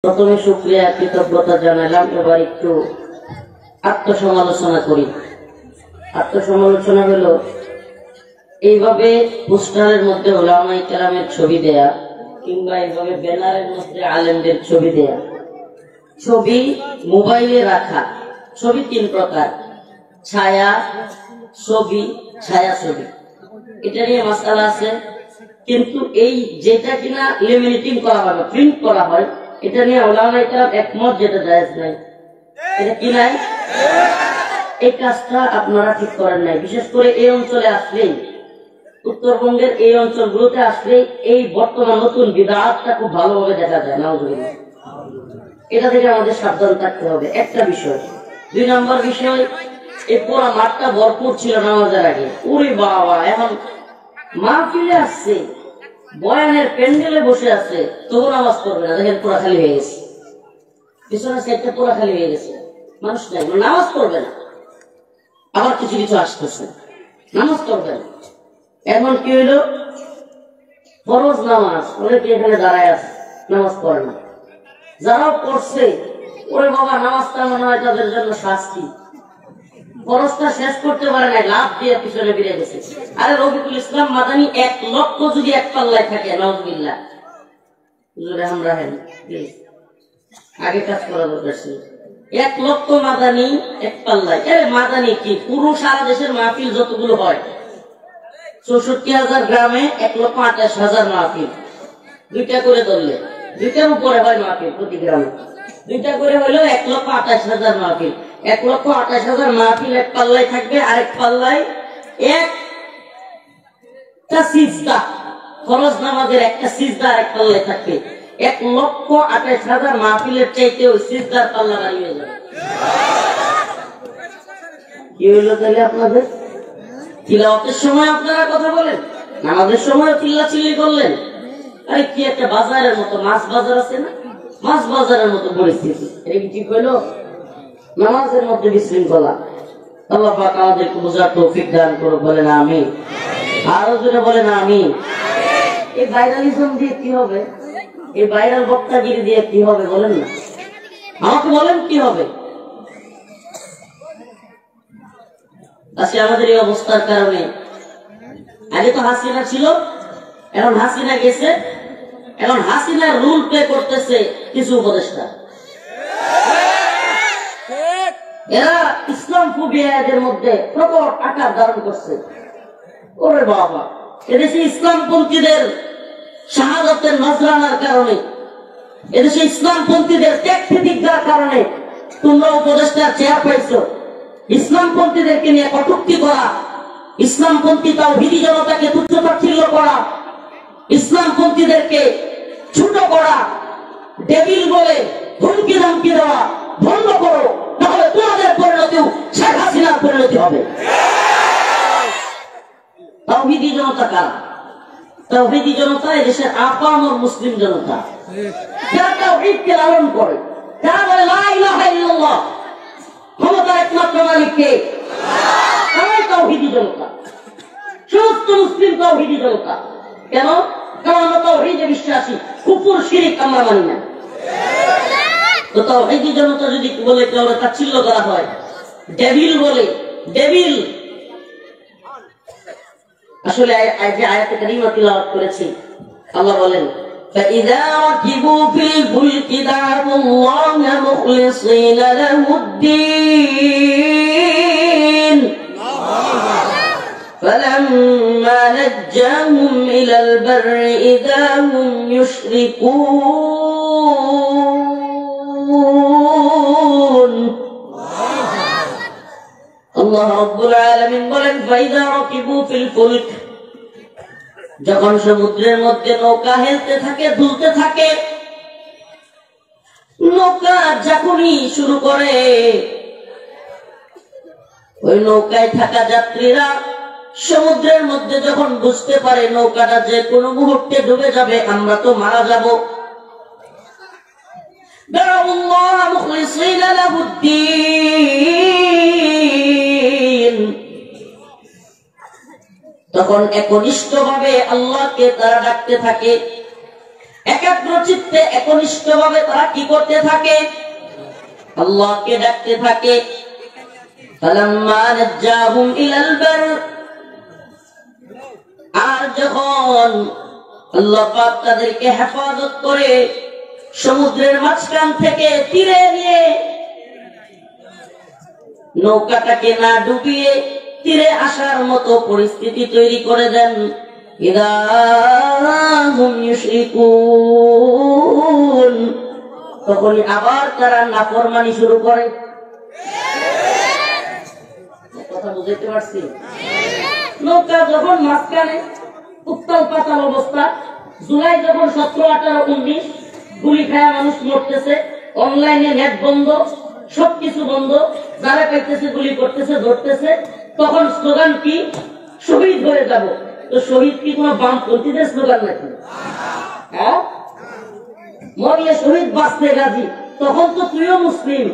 প্রথমে শুকরিয়া কৃতজ্ঞতা জানালাম। এবার একটু আত্মসমালোচনা করি। আত্মসমালোচনা হলো এইভাবে পোস্টারের মধ্যে উলামায়ে কেরামের ছবি দেয়া কিংবা এইভাবে ব্যানারের মধ্যে আলেমদের ছবি দেয়া, ছবি মোবাইলে রাখা। ছবি তিন প্রকার: ছায়া ছবি, ছায়া ছবি। এটা নিয়ে মাসআলা আছে, কিন্তু এই যেটা কিনা লেমিনেটিং করা হয়, প্রিন্ট করা হয়, এটা নিয়ে উলামায়ে কেরাম একমত, যেটা জায়েজ নাই। এটা কি নাই? এই কাজটা আপনারা ঠিক করেন নাই। বিশেষ করে এই অঞ্চলে আসলেই, উত্তরবঙ্গের এই অঞ্চলগুলোতে আসলেই এই বর্তমান নতুন বিদআতটা খুব ভালোভাবে দেখা যায়। নাউজুবিল্লাহ। এটা থেকে আমাদের সাবধান থাকতে হবে, একটা বিষয়। 2 নম্বর বিষয়, এই পুরো মাঠটা ভরপুর ছিল নামাজের আগে। ওরে বাবা, এখন মাহফিলে আসছে, বয়ানের প্যান্ডেলে বসে আছে, তবু নামাজ পড়বে না। দেখেন পুরা খালি হয়ে গেছে, পিছনের সাইডটা পুরা খালি হয়ে গেছে, মানুষ নাই, নামাজ পড়বে না। আবার কিছু কিছু আসতেছে, নামাজ পড়বে না। এখন কি হইল? ফরজ নামাজ অনেকে এখানে দাঁড়ায় আছে, নামাজ পড়ে না। যারাও পড়ছে, ওরে বাবা, নামাজটা মনে হয় তাদের জন্য শাস্তি। ফরজটা শেষ করতে পারে নাই, লাভ দিয়ে পিছনে ফিরে গেছে। আরে রফিকুল ইসলাম মাদানী 1 লক্ষ যদি এক পাল্লায় থাকে, নাউজুবিল্লাহ, আমরা আগে কাজ করা দরকার ছিল। 1 লক্ষ মাদানী এক পাল্লায়। মাদানী কি, পুরো সারা দেশের মাহফিল যতগুলো হয়, 64,000 গ্রামে 1,28,000 মাহফিল। 2টা করে ধরলে 2টার উপরে হয় মাহফিল প্রতি গ্রামে। 2টা করে হইলো 1,28,000 মাহফিল। 1,28,000 মাহফিল এক পাল্লায় থাকবে, আরেক পাল্লায় একটা সিজদা, ফরজ নামাজের একটা সিজদা আরেক পাল্লায় থাকবে। 1,28,000 মাহফিলের চাইতে ওই সিজদার পাল্লা বাড়ি হয়ে যাবে। কি হইলো তাহলে আপনাদের? তিলাওয়াতের সময় আপনারা কথা বলেন, নামাজের সময় চিল্লাচিল্লি করলেন। আরে কি একটা বাজারের মতো, মাছ বাজার আছে না, মাছ বাজারের মতো পরিস্থিতি। এটা কি ঠিক হইলো? নামাজের মধ্যে বিশৃঙ্খলা। আল্লাহ পাক আমাদেরকে বোঝার তৌফিক দান করুক, বলেন আমিন। আরো জোরে বলেন আমিন। এই ভাইরালিজম দিয়ে কি হবে? এই ভাইরাল বক্তাগিরি দিয়ে কি হবে বলেন না, আমাকে বলেন কি হবে? আজকে আমাদের এই অবস্থার কারণে, আগে তো হাসিনা ছিল, এখন হাসিনা গেছে, এখন হাসিনার রুল প্লে করতেছে কিছু উপদেষ্টা। এরা ইসলাম ফোবিয়া এদের মধ্যে প্রকট আকার ধারণ করছে। ওরে বাবা, এদেশে ইসলামপন্থীদের শাহাদাতের নজরানার কারণে, এদেশে ইসলামপন্থীদের ত্যাগ প্রতিজ্ঞার কারণে তোমরা উপদেষ্টার চেয়ার পাইছো। ইসলামপন্থীদেরকে নিয়ে কটূক্তি করা, ইসলামপন্থী তাওহীদি জনতাকে তুচ্ছ-তাচ্ছিল্য করা, ইসলামপন্থীদেরকে ছোট করা, ডেভিল বলে হুমকি ধমকি দেওয়া বন্ধ করো, তাহলে তোমাদের পরিণতিও শেখ হাসিনার পরিণতি হবে। তাওহীদি জনতা কারা? তাওহীদি জনতা এদেশের আপামর মুসলিম জনতা, যারা তাওহীদকে লালন করে, যারা বলে লা ইলাহা ইল্লাল্লাহ, ক্ষমতার একমাত্র মালিক কে? তারাই তাওহীদি জনতা, সমস্ত মুসলিম তাওহীদি জনতা। কেন? কারণ আমরা তাওহীদে বিশ্বাসী, কুফর শিরক আমরা মানি না। তো তাওহীদি জনতা যদি বলে কেউ তাচ্ছিল্য করা হয়, ডেভিল বলে, ডেভিল আসলে যে আয়াতে কারিমা তিলাওয়াত করেছি, আল্লাহ বলেন فَإِذَا رَكِبُوا فِي الْفُلْكِ دَعَوُا اللَّهَ مُخْلِصِينَ لَهُ الدِّينَ فَلَمَّا نَجَّاهُمْ إِلَى الْبَرِّ إِذَا هُمْ يُشْرِكُونَ আল্লাহ রাব্বুল আলামিন বলেন ফাইদা রাকিবু ফিল ফুলক, যখন সমুদ্রের মধ্যে নৌকা হেলতে থাকে, দুলতে থাকে, নৌকা যখনই শুরু করে, ওই নৌকায় থাকা যাত্রীরা সমুদ্রের মধ্যে যখন বুঝতে পারে নৌকাটা যে কোনো মুহূর্তে ডুবে যাবে, আমরা তো মারা যাব, দাউল্লাহ মুখলিসিনা লাহুদ্দিন, তখন একনিষ্ঠভাবে আল্লাহকে তারা ডাকতে থাকে, একাগ্র চিত্তে একনিষ্ঠ ভাবে তারা কি করতে থাকে? আল্লাহকে ডাকতে থাকে। ফালাম্মা নাজ্জাহুম ইলাল বার, আর যখন আল্লাহ পাক তাদেরকে হেফাজত করে সমুদ্রের মাঝখান থেকে তীরে নিয়ে নৌকাটাকে না ডুবিয়ে তীরে আসার মতো পরিস্থিতি তৈরি করে দেন, ইযা হুম ইউশরিকুন, তখনই আবার তারা নাফরমানি শুরু করে। কথা বুঝতে পারছি? নৌকা যখন মাঝখানে উত্তাল পাতাল অবস্থা, জুলাই যখন 17, 18, 19 গুলি খায়া মানুষ মরতেছে, অনলাইনে নেট বন্ধ, সবকিছু বন্ধ, যারা পাইতেছে গুলি করতেছে, ধরতেছে, তখন স্লোগান কি? শহীদ হয়ে যাব। তো শহীদ কি কোন বামপন্থীদের স্লোগান নাকি? হ্যাঁ, মরলে শহীদ বাঁচতে রাজি। তখন তো তুইও মুসলিম,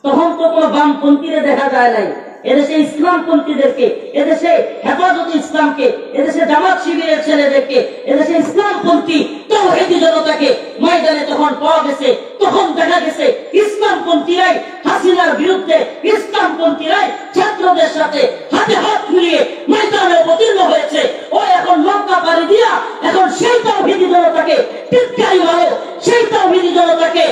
তখন তো কোন বামপন্থীরে দেখা যায় নাই। এদেশে ইসলামপন্থীদেরকে, এদেশে হেফাজত ইসলামকে, এদেশে জামাত শিবিরের ছেলেদেরকে, এদেশে ইসলামপন্থী তাওহীদি জনতাকে ময়দানে তখন পাওয়া গেছে। তখন দেখা গেছে ইসলামপন্থীরাই হাসিনার বিরুদ্ধে, ইসলামপন্থীরাই ছাত্রদের সাথে হাতে হাত মিলিয়ে ময়দানে অবতীর্ণ হয়েছে। ও এখন লঙ্কা পাড়ি দিয়া এখন সেই তাওহীদি জনতাকে টিটকারি মারো, সেই তাওহীদি জনতাকে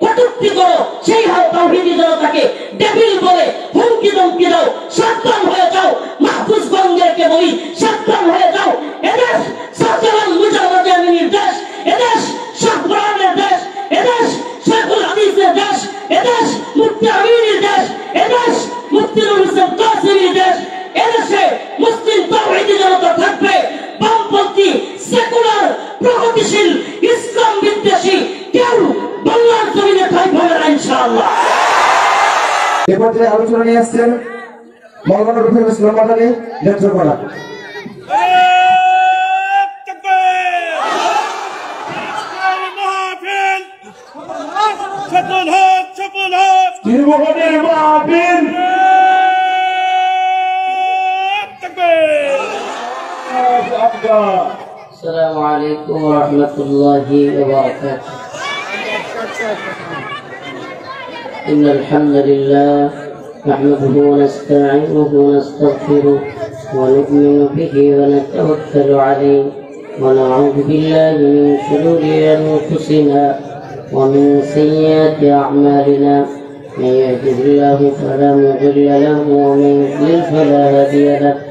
কটূক্তি করো, সেই তাওহীদি জনতাকে ডেভিল বলে হুমকি ধমকি দাও। সাবধান হয়ে যাও, মাহফুজগঞ্জেরকে বলি সাবধান হয়ে যাও। এদেশ সাজ্জামান মুজাহিদ আমিনীর দেশ, এদেশ শাহ কোরআনের দেশ, এদেশ শেখুল হাদিসের দেশ, এদেশ মুফতি আমিনীর দেশ, এদেশ মুফতি নুরুল ইসলাম কাসিমির দেশ। এদেশে মুসলিম তাওহীদি জনতা থাকবে। বামপন্থী, সেকুলার, প্রগতিশীল, ইসলাম বিদ্বেষী কেউ বাংলার জমিনে থাকবে না ইনশাআল্লাহ। এ পর্যায়ে আলোচনা নিয়ে আসছেন মওলানা রফিকুল ইসলাম মাদানী, নেত্রকোনা। তীরবহরের মাহফিল, আসসালামু আলাইকুম ওয়া রাহমাতুল্লাহি ওয়া বারাকাতুহু। ইন্নাল হামদুলিল্লাহ নাহমাদুহু ওয়া নাস্তাঈনুহু ওয়া নাস্তাগফিরুহু ওয়া নু'মিনু বিহি ওয়া নাতাওয়াক্কালু আলাইহি ওয়া না'উযু বিল্লাহি মিন শুরুরি আনফুসিনা ওয়া মিন সাইয়্যাতি আ'মালিনা। মান ইয়াহদিহিল্লাহু ফালা মুদিল্লা লাহু ওয়া মান yudlil ফালা হাদিya lahu।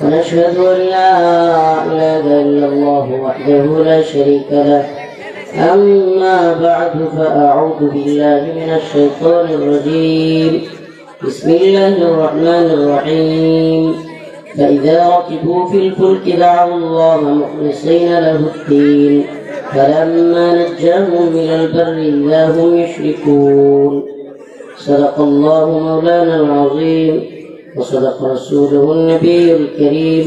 ونشهد أن لا إله إلا الله وحده لا شريك له. أما بعد فأعوذ بالله من الشيطان الرجيم. بسم الله الرحمن الرحيم. فإذا ركبوا في الفلك دعوا الله مخلصين له الدين فلما نجاهم إلى البر إذا هم يشركون. صدق الله مولانا العظيم وصدق رسوله النبي الكريم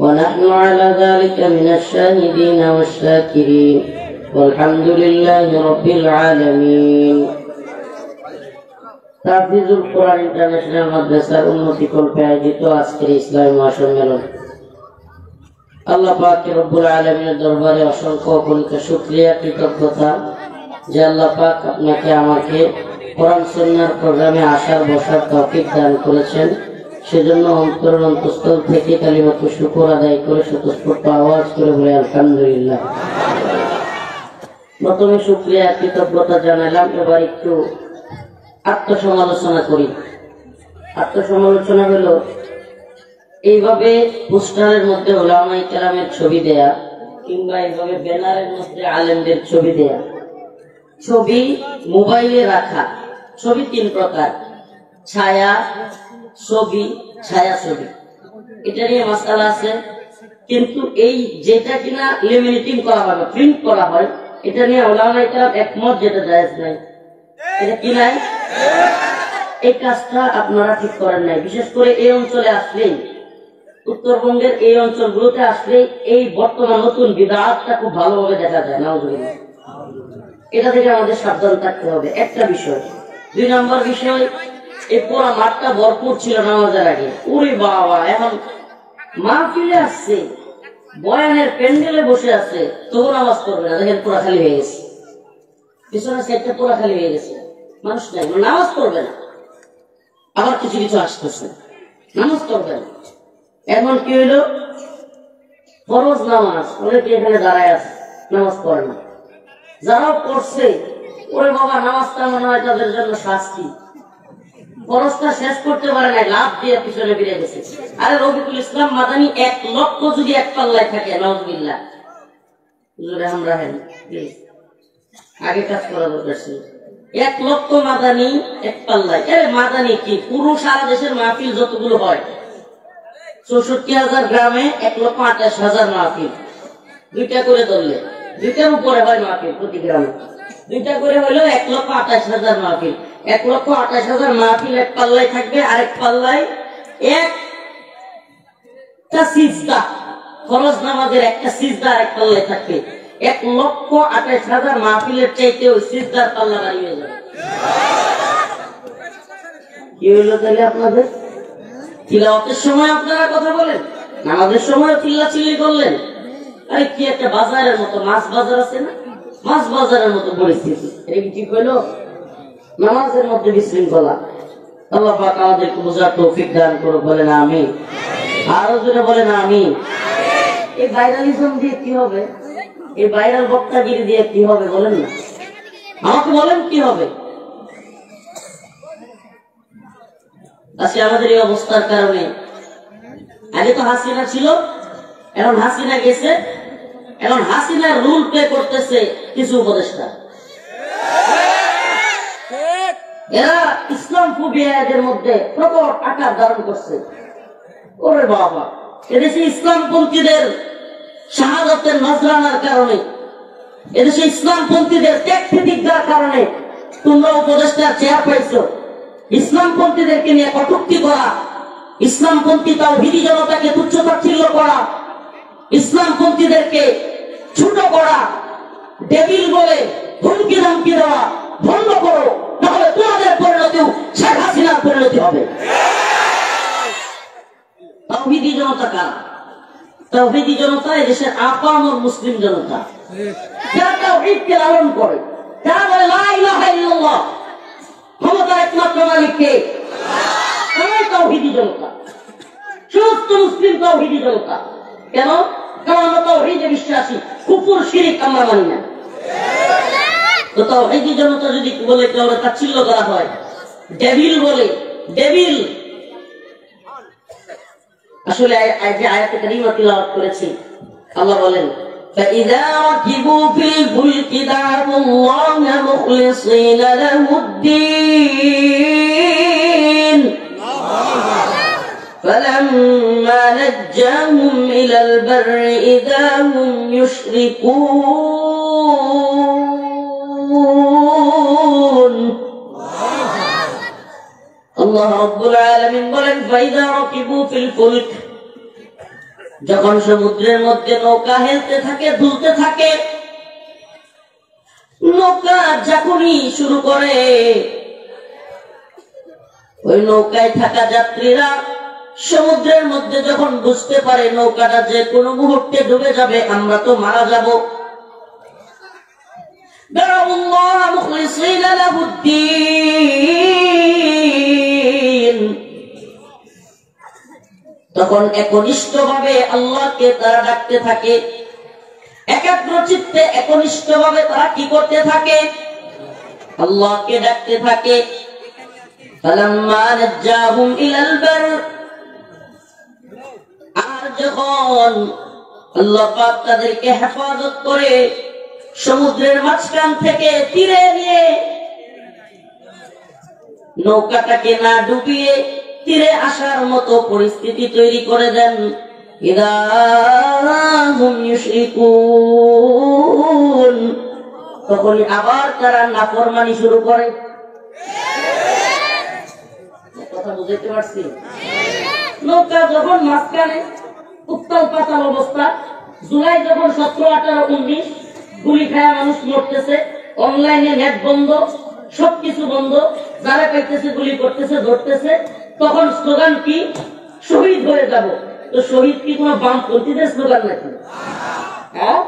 ونحن على ذلك من الشاهدين والشاكرين والحمد لله رب العالمين. তাফসীরুল কোরআন ইন্টারন্যাশনাল মাদ্রাসার উন্নতি কল্পে আয়োজিত আজকের ইসলামী মহাসম্মেলন, আল্লাহ পাক রব্বুল আলামিনের দরবারে অসংখ্য অগণিত শুকরিয়া, কৃতজ্ঞতা যে আল্লাহ পাক আপনাকে আমাকে কোরআন সুন্নাহর প্রোগ্রামে আসার বসার তৌফিক দান করেছেন। সেজন্য অন্তরের অন্তঃস্থল থেকে কালিমাতু শুকর আদায় করে স্বতঃস্ফূর্ত আওয়াজ করে বলে আলহামদুলিল্লাহ। প্রথমে শুকরিয়া, কৃতজ্ঞতা জানালাম। এবার একটু আত্মসমালোচনা করি। আত্মসমালোচনা হলো এইভাবে পোস্টারের মধ্যে উলামায়ে কেরামের ছবি দেয়া কিংবা এইভাবে ব্যানারের মধ্যে আলেমদের ছবি দেয়া, ছবি মোবাইলে রাখা। ছবি 3 প্রকার: ছায়া ছবি, ছায়া ছবি। এটা নিয়ে মাসআলা আছে, কিন্তু এই যেটা কিনা লেমিনেটিং করা হয়, প্রিন্ট করা হয়, এটা নিয়ে উলামায়ে কেরাম একমত যেটা জায়েজ নাই। এটা কি নাই? এই কাজটা আপনারা ঠিক করেন নাই। বিশেষ করে এই অঞ্চলে আসলেই, উত্তরবঙ্গের এই অঞ্চলগুলোতে আসলেই এই বর্তমান নতুন বিদআতটা খুব ভালোভাবে দেখা যায়। নাউজুবিল্লাহ। এটা থেকে আমাদের সাবধান থাকতে হবে, একটা বিষয়। 2 নম্বর বিষয়, এই পুরো মাঠটা ভরপুর ছিল নামাজের আগে। ওরে বাবা, এখন মাহফিলে আসছে বয়ানের প্যান্ডেলে বসে আছে তবু নামাজ পড়বে না, দেখেন পুরা খালি হয়ে গেছে, পিছনের সাইডটা পুরা খালি হয়ে গেছে, মানুষ নাই, নামাজ পড়বে না। আবার কিছু কিছু আসতেছে নামাজ পড়বে না। এমন কি হইলো, ফরজ নামাজ অনেকে এখানে দাঁড়ায় আছে, নামাজ পড়ে না। যারাও পড়ছে, ওরে বাবা নামাজটা মনে হয় তাদের জন্য শাস্তি, ফরজটা শেষ করতে পারে নাই, লাভ দিয়ে পিছনে ফিরে গেছে। আরে রফিকুল ইসলাম মাদানী 1 লক্ষ যদি এক পাল্লায় থাকে, নাউজুবিল্লাহ, আমরা আগে কাজ করা দরকার ছিল। 1 লক্ষ মাদানী এক পাল্লায়, এর মাদানী কি পুরো সারা দেশের মাহফিল যতগুলো হয়, 64,000 গ্রামে 1,28,000 মাহফিল, 2টা করে ধরলে 2টার উপরে হয় মাহফিল প্রতি গ্রামে, 2টা করে হইলো 1,28,000 মাহফিল। 1,28,000 মাহফিল এক পাল্লায় থাকবে, আরেক পাল্লায় একটা সিজদা, ফরজ নামাজের একটা সিজদা আরেক পাল্লায় থাকবে। 1,28,000 মাহফিলের চাইতে ওই সিজদার পাল্লা বাড়িয়ে যাবে। কি হইলো তাহলে আপনাদের? তিলাওয়াতের সময় আপনারা কথা বলেন, নামাজের সময় চিল্লাচিল্লি করলেন। আরে কি একটা বাজারের মতো, মাছ বাজার আছে না, মাছ বাজারের মতো পরিস্থিতি। এটা কি ঠিক হইলো? নামাজের মধ্যে বিশৃঙ্খলা। আল্লাহ পাক আমাদেরকে বোঝার তৌফিক দান করুক, বলেন আমিন। আরো জোরে বলেন আমিন। এই ভাইরালিজম দিয়ে কি হবে? এই ভাইরাল বক্তাগিরি দিয়ে কি হবে বলেন না, আমাকে বলেন কি হবে? আজকে আমাদের এই অবস্থার কারণে, আগে তো হাসিনা ছিল, এখন হাসিনা গেছে, এখন হাসিনার রুল প্লে করতেছে কিছু উপদেষ্টা। এরা ইসলাম ফোবিয়া এদের মধ্যে প্রকট আকার ধারণ করছে। ওরে বাবা, এদেশে ইসলামপন্থীদের শাহাদাতের নজরানার কারণে, এদেশে ইসলামপন্থীদের ত্যাগ প্রতিজ্ঞার কারণে তোমরা উপদেষ্টার চেয়ার পাইছো। ইসলামপন্থীদেরকে নিয়ে কটূক্তি করা, ইসলামপন্থী তাওহীদি জনতাকে তুচ্ছ-তাচ্ছিল্য করা, ইসলামপন্থীদেরকে ছোট করা, ডেভিল বলে হুমকি ধমকি দেওয়া বন্ধ করো, তাহলে তোমাদের পরিণতিও শেখ হাসিনার পরিণতি হবে। তাওহীদি জনতা কারা? তাওহীদি জনতা এদেশের আপামর মুসলিম জনতা, যারা তাওহীদকে লালন করে, যারা বলে লা ইলাহা ইল্লাল্লাহ, ক্ষমতার একমাত্র মালিক কে? তারাই তাওহীদি জনতা, সমস্ত মুসলিম তাওহীদি জনতা। কেন? কারণ আমরা তাওহীদে বিশ্বাসী, কুফর শিরক আমরা মানি না। তো তাওহীদি জনতা যদি বলে কেউ তাচ্ছিল্য করা হয়, ডেভিল বলে, ডেভিল আসলে যে আয়াতে কারিমা তিলাওয়াত করেছি, আল্লাহ বলেন فَإِذَا رَكِبُوا فِي الْفُلْكِ دَعَوُا اللَّهَ مُخْلِصِينَ لَهُ الدِّينَ فَلَمَّا نَجَّاهُمْ إِلَى الْبَرِّ إِذَا هُمْ يُشْرِكُونَ আল্লাহ রাব্বুল আলামিন বলেন ফাইদা রাকিবু ফিল ফুলক, যখন সমুদ্রের মধ্যে নৌকা হেলতে থাকে, দুলতে থাকে, নৌকা যখনই শুরু করে, ওই নৌকায় থাকা যাত্রীরা সমুদ্রের মধ্যে যখন বুঝতে পারে নৌকাটা যে কোনো মুহূর্তে ডুবে যাবে, আমরা তো মারা যাব, দাউল্লাহ মুখলিসিনা লাহুদ্দিন, তখন একনিষ্ঠভাবে আল্লাহকে তারা ডাকতে থাকে, একাগ্র চিত্তে একনিষ্ঠভাবে তারা কি করতে থাকে? আল্লাহকে ডাকতে থাকে। ফালাম্মা নাজ্জাহুম ইলাল বার, আর যখন আল্লাহ পাক তাদেরকে হেফাজত করে সমুদ্রের মাঝখান থেকে তীরে নিয়ে নৌকাটাকে না ডুবিয়ে তীরে আসার মতো পরিস্থিতি তৈরি করে দেন, ইযা হুম ইউশরিকুন, তখন আবার তারা নাফরমানি শুরু করে। কথা বুঝতে পারছি? নৌকা যখন মাঝখানে উত্তাল পাতাল অবস্থা, জুলাই যখন 17, 18, 19 গুলি খায়া মানুষ মরতেছে, অনলাইনে নেট বন্ধ, সবকিছু বন্ধ, যারা পাইতেছে গুলি করতেছে, ধরতেছে, তখন স্লোগান কি? শহীদ হয়ে যাব, তো শহীদ কি কোনো বামপন্থীদের স্লোগান নাকি? হ্যাঁ,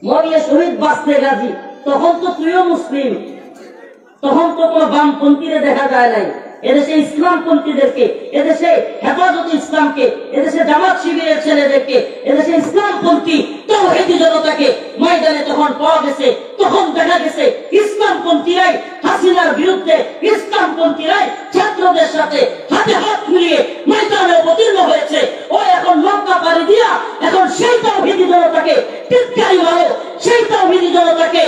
মরলে শহীদ বাঁচতে গাজী, তখন তো তুইও মুসলিম, তখন তো কোনো বামপন্থীরে দেখা যায় নাই। এদেশে ইসলামপন্থীদেরকে, এদেশে হেফাজত ইসলামকে, এদেশে জামাত শিবিরের ছেলেদেরকে, এদেশে ইসলামপন্থী তাওহীদি জনতাকে ময়দানে তখন পাওয়া গেছে। তখন দেখা গেছে ইসলামপন্থীরাই হাসিনার বিরুদ্ধে, ইসলামপন্থীরাই ছাত্রদের সাথে হাতে হাত মিলিয়ে ময়দানে অবতীর্ণ হয়েছে। ও এখন লঙ্কা পাড়ি দিয়া এখন সেই তাওহীদি জনতাকে টিটকারি মারো, সেই তাওহীদি জনতাকে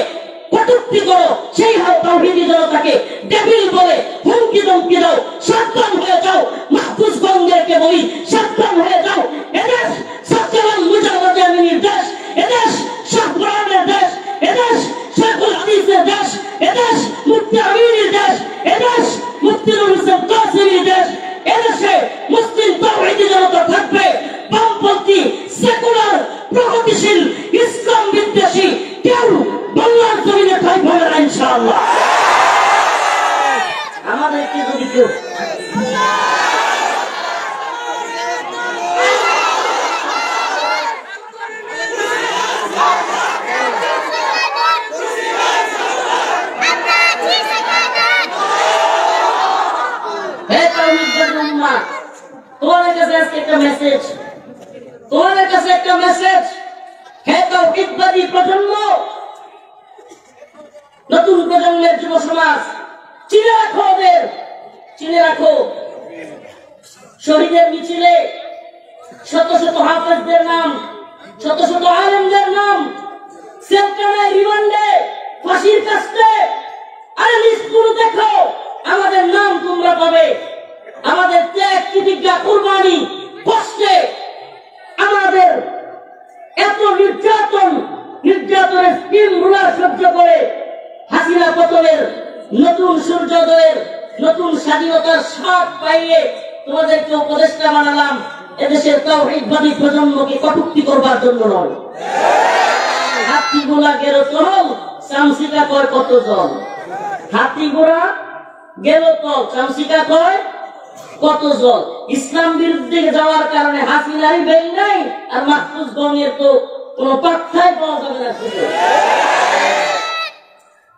কটূক্তি করো, সেই তাওহীদি জনতাকে ডেভিল বলে হুমকি ধমকি দাও। সাবধান হয়ে যাও, মাহফুজগঞ্জেরকে বলি সাবধান হয়ে যাও। এদেশ সাজ্জামান মুজাহিদ আমিনীর দেশ, এদেশ শাহ কোরআনের দেশ, এদেশ শেখুল হাদিসের দেশ, এদেশ মুফতি আমিনীর দেশ, এদেশ মুফতি নুরুল ইসলাম কাসিমির দেশ। এদেশে মুসলিম তাওহীদি জনতা থাকবে। বামপন্থী, সেকুলার, প্রগতিশীল, ইসলাম বিদ্বেষী কেউ বাংলার জমিনে থাকবে না ইনশাআল্লাহ। আমাদেরকে যদি কেউ তোমাদের কাছে আজকে একটা মেসেজ, তোমাদের কাছে একটা মেসেজ। হে তাওহীদবাদী প্রজন্ম, নতুন প্রজন্মের যুব সমাজ, চিনে রাখো ওদের, চিনে রাখো। শহীদের মিছিলে শত শত হাফেজদের নাম, শত শত আলেমদের নাম, সেলখানায়, রিমান্ডে, ফাঁসির কাস্টে। আরে লিস্টগুলো দেখো, আমাদের নাম তোমরা পাবে। আমাদের ত্যাগ, প্রতিজ্ঞা, কুরবানি, কষ্টে আমাদের এত নির্যাতনের স্টিম রুলার সহ্য করে হাসিনা পতনের নতুন সূর্যোদয়ের, নতুন স্বাধীনতার স্বাদ পাইয়ে তোমাদেরকে উপদেষ্টা বানালাম। এদেশের তাওহীদবাদী প্রজন্মকে কটূক্তি করবার জন্য নয়। হাতি গোলা গেল চল, চামচিকা কয় কত জল। হাতি ঘোড়া গেল চল, চামচিকা কয় কত জল। ইসলাম বিরুদ্ধে যাওয়ার কারণে হাসিনারই বেল নাই, আর মাহফুজগঞ্জের তো কোনো পাত্তাই পাওয়া যাবে না।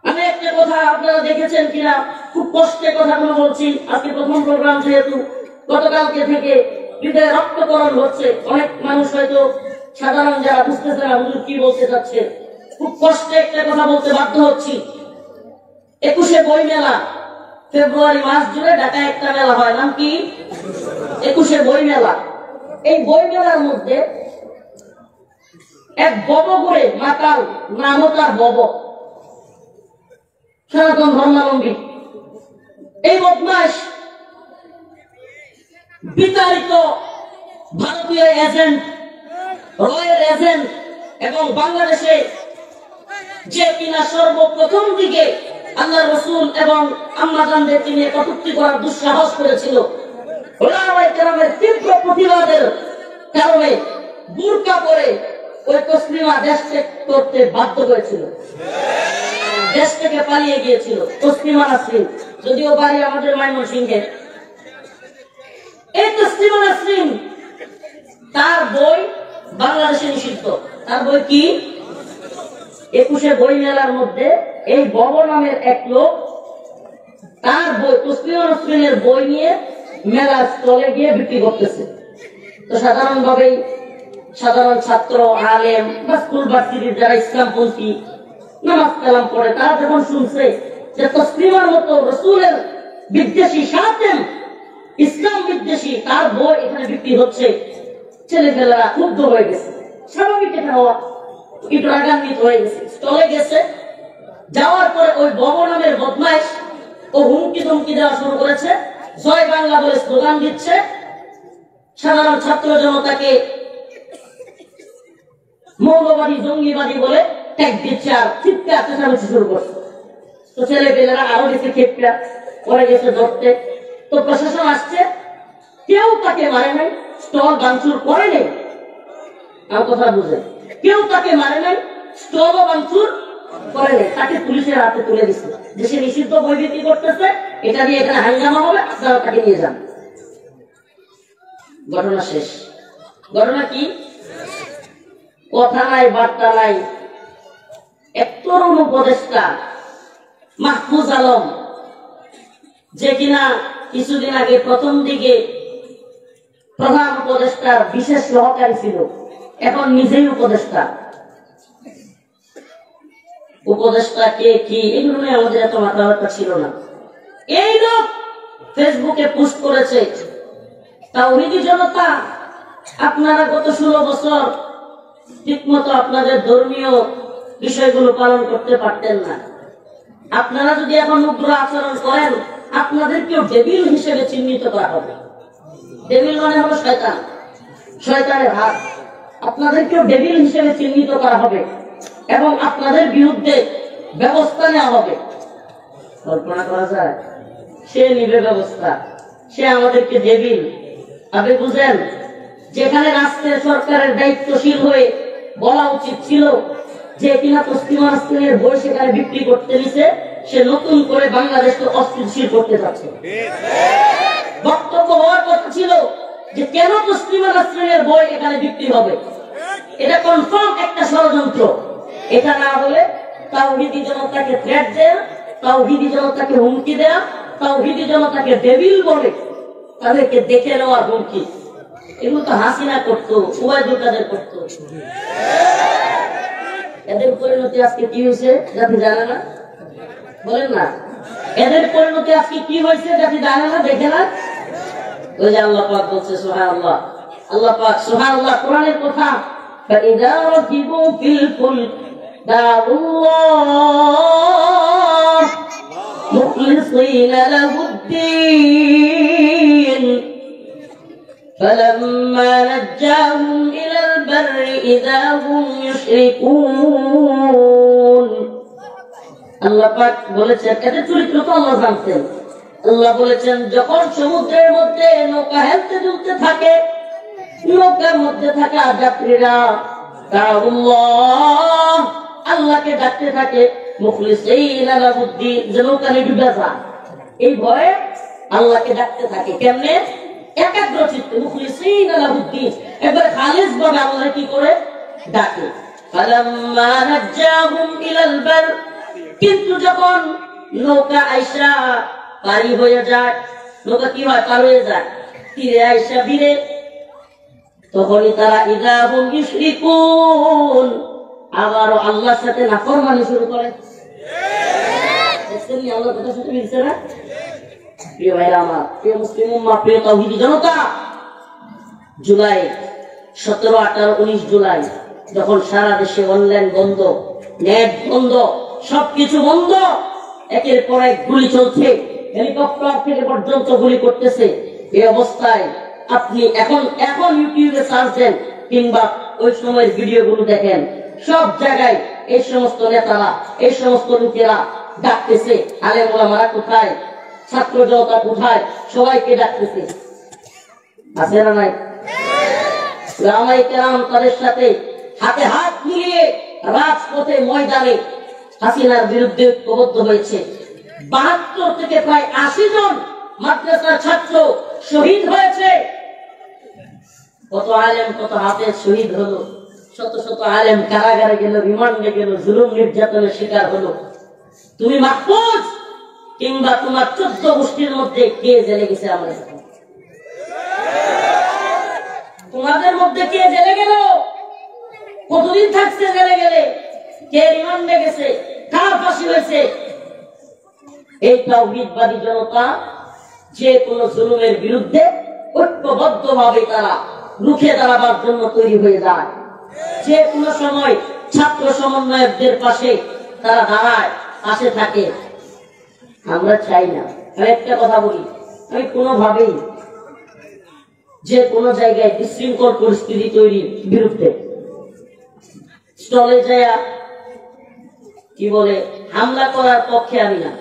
আমি একটা কথা আপনারা দেখেছেন কিনা, খুব কষ্টে কথাগুলো বলছি। আজকে প্রথম প্রোগ্রাম, যেহেতু গতকালকে থেকে হৃদয়ে রক্তকরণ হচ্ছে, অনেক মানুষ হয়তো সাধারণ যারা বুঝতেছে না হুজুর কি বলতে চাচ্ছে, খুব কষ্টে একটা কথা বলতে বাধ্য হচ্ছি। 21শে বই মেলা, ফেব্রুয়ারি মাস জুড়ে ঢাকায় একটা মেলা হয়, নাম কি? 21শে বই মেলা। এই বই মেলার মধ্যে এক বব করে মাতাল, নামও তার বব, সনাতন ধর্মাবলম্বী। এই বদমাস বিতাড়িত ভারতীয় এজেন্ট, রয়ের এজেন্ট, এবং বাংলাদেশে যে কিনা সর্বপ্রথম দিকে আল্লাহ রাসূল এবং আম্মাজানদেরকে নিয়ে কটূক্তি করার দুঃসাহস করেছিল, ওলামায়ে কেরামের তীব্র প্রতিবাদের কারণে বুরকা পরে ওই তসলিমা দেশ ত্যাগ করতে বাধ্য হয়েছিল, দেশ থেকে পালিয়ে গিয়েছিল। তসলিমা নাসরিন, যদিও বাড়ি আমাদের ময়মনসিংহে। এই তসলিমা নাসরিন, তার বই বাংলাদেশে নিষিদ্ধ। তার বই কি? 21শে বই মেলার মধ্যে এই বব নামের এক লোক তার বই, তসলিমা নাসরিনের বই নিয়ে মেলার স্টলে গিয়ে বিক্রি করতেছে। তো সাধারণভাবেই সাধারণ ছাত্র, আলেম বা স্কুল ভার্সিটির যারা ইসলামপন্থী নামাজ কালাম পড়ে, তারা যখন শুনছে যে তসলিমার মতো রাসূলের বিদ্বেষী, সাথেম ইসলাম বিদ্বেষী তার বই এখানে বিক্রি হচ্ছে, ছেলেপেলেরা ক্ষুব্ধ হয়ে গেছে। স্বাভাবিক এটা হওয়া, একটু রাগান্বিত হয়ে গেছে। স্টলে গেছে, যাওয়ার পরে ওই বব নামের বদমাইশ ও হুমকি ধমকি দেওয়া শুরু করেছে, জয় বাংলা বলে স্লোগান দিচ্ছে, সাধারণ ছাত্র জনতাকে মৌলবাদী, জঙ্গিবাদী বলে ট্যাগ দিচ্ছে, আর চিৎকার চেঁচামেচি শুরু করছে। তো ছেলেপেলেরা আরো গেছে খেপটা, পরে গেছে ধরতে। তো প্রশাসন আসছে, কেউ তাকে মারে নাই, স্টল ভাঙচুর করে নেই। আমার কথা বুঝে, কেউ তাকে মারে নাই, স্টলও ভাঙচুর করে নেই। তাকে পুলিশের হাতে তুলে দিচ্ছে। দেশে নিষিদ্ধ বই বিক্রি করতেছে, এটা দিয়ে এখানে হাঙ্গামা হবে, আপনারা তাকে নিয়ে যান। ঘটনা শেষ। ঘটনা কি? কথা নাই, বার্তা নাই। এক তরুণ উপদেষ্টা মাহফুজ আলম, যে কিনা কিছুদিন আগে প্রথম দিকে প্রধান উপদেষ্টার বিশেষ সহকারী ছিল, এখন নিজেই উপদেষ্টা। উপদেষ্টা কে কি এগুলো নিয়ে আমাদের এত মাথা ব্যথা ছিল না। এই লোক ফেসবুকে পোস্ট করেছে, তাওহীদি জনতা, আপনারা গত 16 বছর ঠিক মতো আপনাদের ধর্মীয় বিষয়গুলো পালন করতে পারতেন না। আপনারা যদি এখন উগ্র আচরণ করেন, আপনাদেরকেও ডেভিল হিসেবে চিহ্নিত করা হবে। ডেভিল মানে হলো শয়তান, শয়তানের হাত। আপনাদেরকেও ডেভিল হিসেবে চিহ্নিত করা হবে এবং আপনাদের বিরুদ্ধে ব্যবস্থা নেওয়া হবে। কল্পনা করা যায়? সে নিবে ব্যবস্থা, সে আমাদেরকে ডেভিল। আপনি বুঝেন, যেখানে রাষ্ট্রের সরকারের দায়িত্বশীল হয়ে বলা উচিত ছিল যে কিনা পশ্চিমা রাষ্ট্রের বই সেখানে বিক্রি করতে নিছে, সে নতুন করে বাংলাদেশকে অস্থিতিশীল করতে যাচ্ছে। বক্তব্য হওয়ার কথা ছিল যে কেন পশ্চিমা রাষ্ট্রের বই এখানে বিক্রি হবে, এটা কনফার্ম একটা ষড়যন্ত্র। এটা না হলে তাওহীদি জনতাকে থ্রেট দেয়া, তাওহীদি জনতাকে হুমকি দেয়া, তাওহীদি জনতাকে ডেভিল বলে তাদেরকে দেখে নেওয়ার হুমকি, এগুলো তো হাসিনা করতো, ওবায়দুল কাদের করতো। এদের পরিণতি আজকে কি হয়েছে জাতি জানে না? বলেন না, এদের পরিণতি আজকে কি হয়েছে জাতি জানে না, দেখে না? ওই যে আল্লাহ পাক বলছে সুবহানাল্লাহ, আল্লাহ পাক সুবহানাল্লাহ, কোরআনের কথা, فإذا ركبوا في الفلك دعوا الله مخلصين له الدين فلما نجاهم إلى البر إذا هم يشركون। আল্লাহ পাক বলেছেন, এদের চরিত্র তো আল্লাহ জানতেন। আল্লাহ বলেছেন, যখন সমুদ্রের মধ্যে নৌকা হেলতে দুলতে থাকে, নৌকার মধ্যে থাকা যাত্রীরা আল্লাহ, আল্লাহকে ডাকতে থাকে, মুখলিসীনা লাহুদ্দীন, যে নৌকা নিয়ে ডুবে যায়, এই ভয়ে আল্লাহকে ডাকতে থাকে। কেমনে? একাগ্র চিত্তে, মুখলিসীনা লাহুদ্দীন, একবারে খালিস ভাবে আল্লাহ কি করে ডাকে। ফালাম্মা নাজ্জাহুম ইলাল বার, কিন্তু যখন নৌকা আইসা পারি হয়ে যায়, নৌকা কি হয়, পার হয়ে যায়, তীরে আইসা ভিড়ে, তখনই তারা ইযা হুম ইউশরিকুন, আবারও আল্লাহর সাথে নাফরমানি শুরু করে। দেখছেন নি আল্লাহর কথা শুনতে মিলছে না? প্রিয় ভাইরা আমার, প্রিয় মুসলিম উম্মাহ, প্রিয় তাওহীদি জনতা, জুলাই 17, 18, 19 জুলাই যখন সারা দেশে অনলাইন বন্ধ, নেট বন্ধ, সবকিছু বন্ধ, একের পর এক গুলি চলছে, হেলিকপ্টার থেকে পর্যন্ত গুলি করতেছে, এই অবস্থায় আপনি এখন ইউটিউবে সার্চ দেন কিংবা ওই সময়ের ভিডিওগুলো দেখেন, সব জায়গায় এই সমস্ত নেতারা, এই সমস্ত লোকেরা ডাকতেছে, আলেম ওলামারা কোথায়, ছাত্র জনতা কোথায়, সবাইকে ডাকতেছে। আছে না নাই? উলামায়ে কেরাম তাদের সাথে হাতে হাত মিলিয়ে রাজপথে ময়দানে হাসিনার বিরুদ্ধে ঐক্যবদ্ধ হয়েছে। 72 থেকে প্রায় 80 জন মাদ্রাসার ছাত্র শহীদ হয়েছে। কত আলেম, কত হাফেজ শহীদ হলো, শত শত আলেম কারাগারে গেল, রিমান্ডে গেল, জুলুম নির্যাতনের শিকার হলো। তুমি মাহফুজ কিংবা তোমার 14 গোষ্ঠীর মধ্যে কে জেলে গেছে? আমরা তোমাদের মধ্যে কে জেলে গেল? কতদিন থাকছে জেলে গেলে? কে রিমান্ডে গেছে? কার ফাঁসি হয়েছে? এই তাওহীদবাদী জনতা যে কোনো জুলুমের বিরুদ্ধে ঐক্যবদ্ধ ভাবে তারা রুখে দাঁড়াবার জন্য তৈরি হয়ে যায়। যে কোনো সময় ছাত্র সমন্বয়কদের পাশে তারা দাঁড়ায়, পাশে থাকে। আমরা চাই না। আমি একটা কথা বলি, আমি কোনোভাবেই যে কোনো জায়গায় বিশৃঙ্খল পরিস্থিতি তৈরির বিরুদ্ধে স্টলে যায় কি বলে হামলা করার পক্ষে আমি না,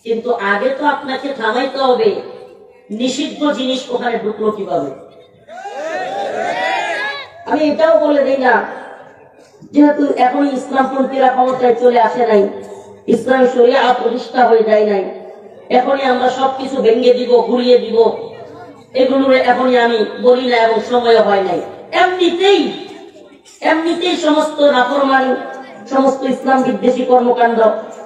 কিন্তু আগে তো আপনাকে থামাইতে হবে নিষিদ্ধ জিনিস ওখানে ঢুকলো কিভাবে। আমি এটাও বলে দিই না, যেহেতু এখন ইসলামপন্থীরা ক্ষমতায় চলে আসে নাই, ইসলামী শরিয়া প্রতিষ্ঠা হয়ে যায় নাই, এখনই আমরা সবকিছু ভেঙে দিব, ঘুরিয়ে দিব, এগুলো এখনই আমি বলি না এবং সময় হয় নাই। এমনিতেই সমস্ত নাফরমানি, সমস্ত ইসলাম বিদ্বেষী কর্মকাণ্ড,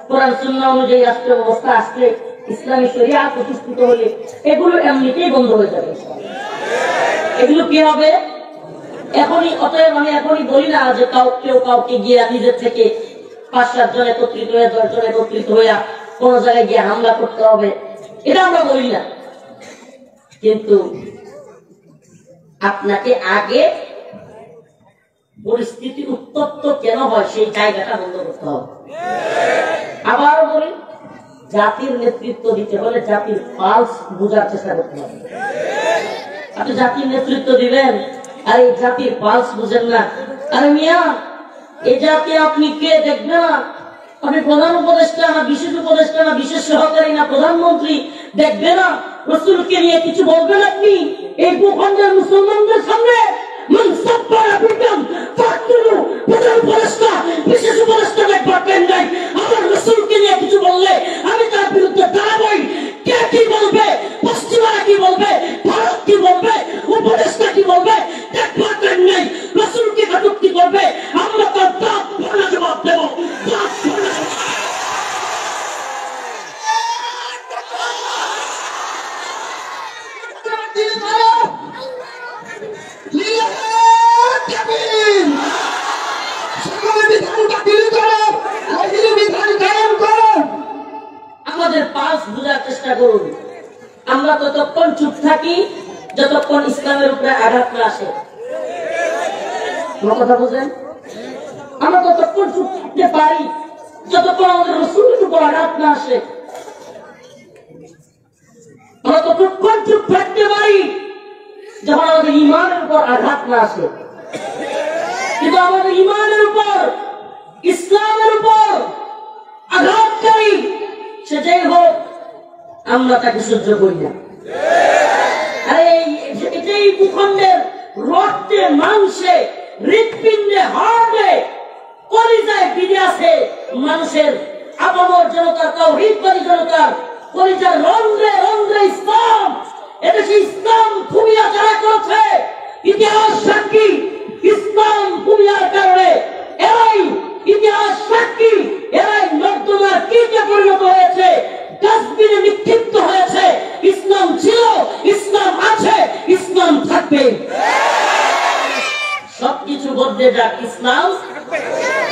কোরআন সুন্নাহ অনুযায়ী রাষ্ট্র ব্যবস্থা আসলে, ইসলামী শরিয়াত প্রতিষ্ঠিত হলে এগুলো এমনিতেই বন্ধ হয়ে যাবে। এগুলো কি হবে এখনই। অতএব আমি এখনই বলি না যে কেউ কাউকে গিয়ে নিজের থেকে 5-7 জন একত্রিত হয়ে 10 জন একত্রিত হয়ে কোন জায়গায় গিয়ে হামলা করতে হবে, এটা আমরা বলি না। কিন্তু আপনাকে আগে পরিস্থিতি উত্তপ্ত কেন হয় সেই জায়গাটা বন্ধ করতে হবে। আবার বলি, জাতির নেতৃত্ব দিতে হলে জাতির পালস বোঝার চেষ্টা করতে হবে। আপনি জাতির নেতৃত্ব দিবেন আর এই জাতির পালস বুঝেন না, আরে মিয়া এই জাতি আপনি কে দেখবে না? আপনি প্রধান উপদেষ্টা না বিশেষ উপদেষ্টা না বিশেষ সহকারী না প্রধানমন্ত্রী দেখবে না? রাসূলকে নিয়ে কিছু বলবেন আপনি এই ভূখণ্ডের মুসলমানদের সামনে? প্রধান উপদেষ্টা বিশেষ উপদেষ্টা দেখবার পেন নাই, আমার রাসূলকে নিয়ে কিছু বললে আমি তার বিরুদ্ধে দাঁড়াবই। কে কি বলবে, পশ্চিমারা কি বলবে, ভারত কি বলবে, উপদেষ্টা কি বলবে দেখবার পেন নাই। রাসূলকে কটূক্তি করবে, আমরা তার দাঁত ভাঙা জবাব দেব। আমাদের পাস বোঝার চেষ্টা করুন। আমরা ততক্ষণ চুপ থাকি যতক্ষণ ইসলামের উপরে আঘাত না আসে। আমার কথা বুঝেন? আমরা ততক্ষণ চুপ থাকতে পারি যতক্ষণ আমাদের রাসূলের উপর আঘাত না আসে। আমরা ততক্ষণ চুপ থাকতে পারি যখন আমাদের ঈমানের উপর আঘাত না আসে। কিন্তু আমাদের ঈমানের উপর, ইসলামের উপর আঘাতকারী সে যাই হোক, আমরা তাকে সহ্য করি না। আরে এটাই ভূখণ্ডের রক্তে, মাংসে, হৃৎপিণ্ডে, হাড়ে, কলিজায় বিধে আছে মানুষের আপামর জনতা, তাওহীদবাদী জনতা, কলিজার রন্ধ্রে রন্ধ্রে ইসলাম। এদেশে ইসলাম ফুমিয়া যারা করেছে, ইতিহাস সাক্ষী ইসলাম ফুমিয়ার কারণে এরাই, ইতিহাস সাক্ষী এরাই নর্দমার কীটে পরিণত হয়েছে, ডাস্টবিনে নিক্ষিপ্ত হয়েছে। ইসলাম ছিল, ইসলাম আছে, ইসলাম থাকবে। সবকিছু বদলে যাক, ইসলাম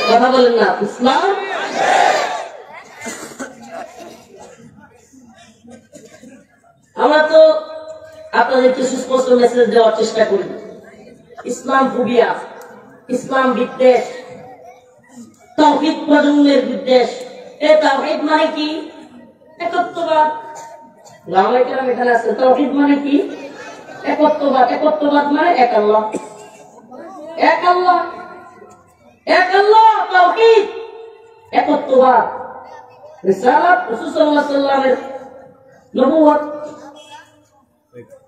কথা বলেন না, ইসলাম। আমরা তো আপনাদেরকে সুস্পষ্ট মেসেজ দেওয়ার চেষ্টা করি, ইসলাম ফুবিয়া, ইসলাম বিদ্বেষ, তাওহীদ প্রজন্মের বিদ্বেষ। এই তাওহীদ মানে কি? একত্ববাদ। লামায়ে কেরাম এখানে আছে। তাওহীদ মানে কি? একত্ববাদ। একত্ববাদ মানে এক আল্লাহ, এক আল্লাহ, এক আল্লাহ, তাওহীদ, একত্ববাদ। রিসালাত, রাসূল সাল্লাল্লাহু আলাইহি ওয়াসাল্লামের নবুয়ত,